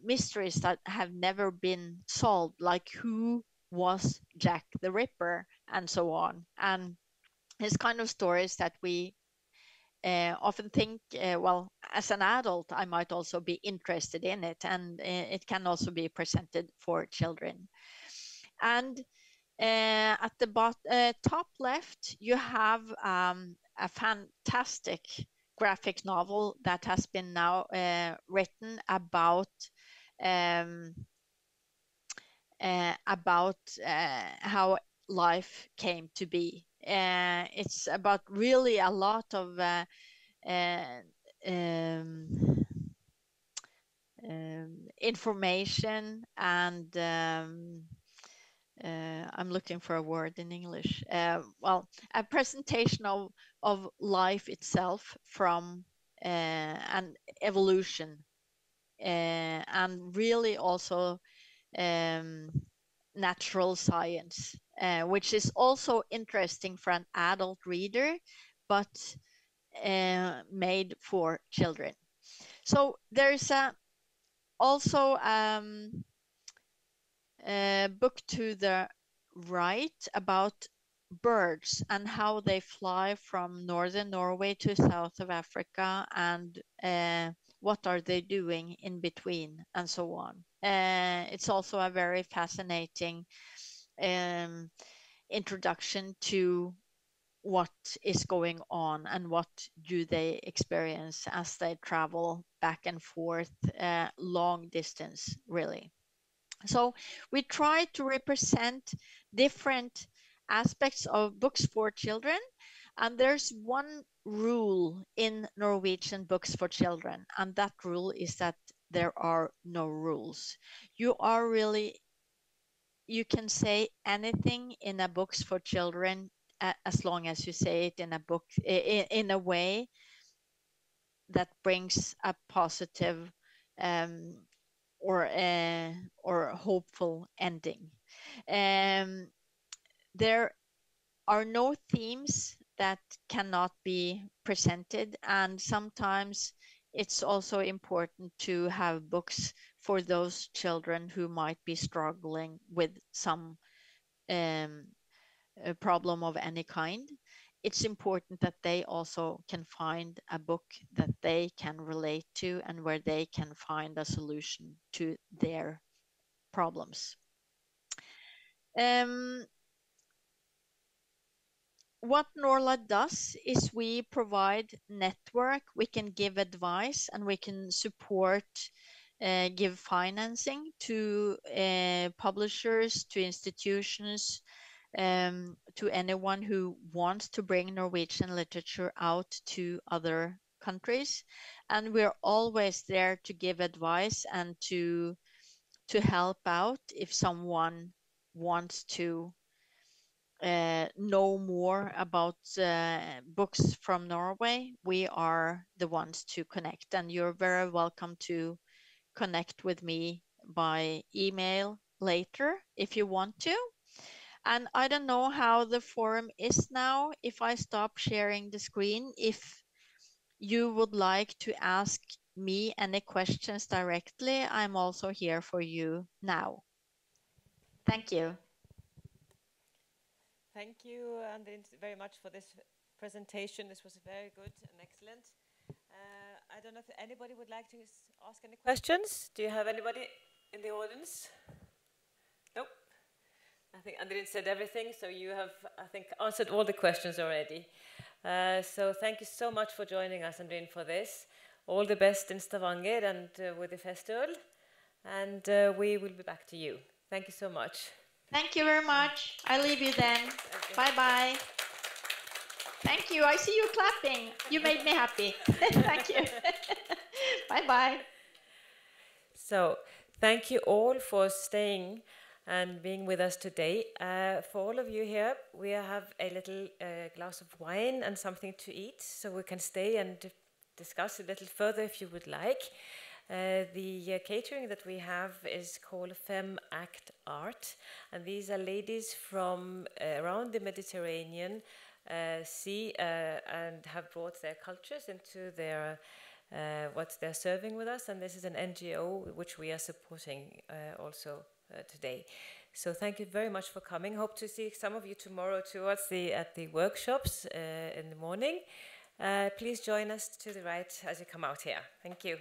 mysteries that have never been solved, like who was Jack the Ripper and so on. And it's kind of stories that we often think, well, as an adult, I might also be interested in it, and it can also be presented for children. And at the top left, you have a fantastic graphic novel that has been now written about how life came to be. It's about really a lot of information, and I'm looking for a word in English. Well, a presentation of life itself from an evolution, and really also natural science, which is also interesting for an adult reader, but made for children. So there's also a book to the right about birds and how they fly from northern Norway to south of Africa, and what are they doing in between, and so on. It's also a very fascinating introduction to what is going on and what do they experience as they travel back and forth, long distance, really. So we try to represent different aspects of books for children, and there's one rule in Norwegian books for children, and that rule is that there are no rules. You can say anything in a books for children, as long as you say it in a book in a way that brings a positive or hopeful ending. There are no themes that cannot be presented, and sometimes it's also important to have books for those children who might be struggling with some problem of any kind. It's important that they also can find a book that they can relate to and where they can find a solution to their problems. What NORLA does is we provide network, we can give advice, and we can support, give financing to publishers, to institutions, to anyone who wants to bring Norwegian literature out to other countries, and we're always there to give advice and to help out if someone wants to know more about books from Norway. We are the ones to connect, and you're very welcome to connect with me by email later if you want to. And I don't know how the forum is now. If I stop sharing the screen, if you would like to ask me any questions directly, I'm also here for you now. Thank you. Thank you, Andrin, very much for this presentation. This was very good and excellent. I don't know if anybody would like to ask any questions. Do you have anybody in the audience? Nope. I think Andrin said everything, so you have, I think, answered all the questions already. So thank you so much for joining us, Andrin, for this. All the best in Stavanger and with the festival. And we will be back to you. Thank you so much. Thank you very much. I leave you then. Bye-bye. Thank you. I see you clapping. You made me happy. Thank you. Bye-bye. So thank you all for staying and being with us today. For all of you here, we have a little glass of wine and something to eat, so we can stay and discuss a little further if you would like. The catering that we have is called Fem Act Art, and these are ladies from around the Mediterranean Sea and have brought their cultures into their what they're serving with us, and this is an NGO which we are supporting also today. So thank you very much for coming. Hope to see some of you tomorrow towards at the workshops in the morning. Please join us to the right as you come out here. Thank you.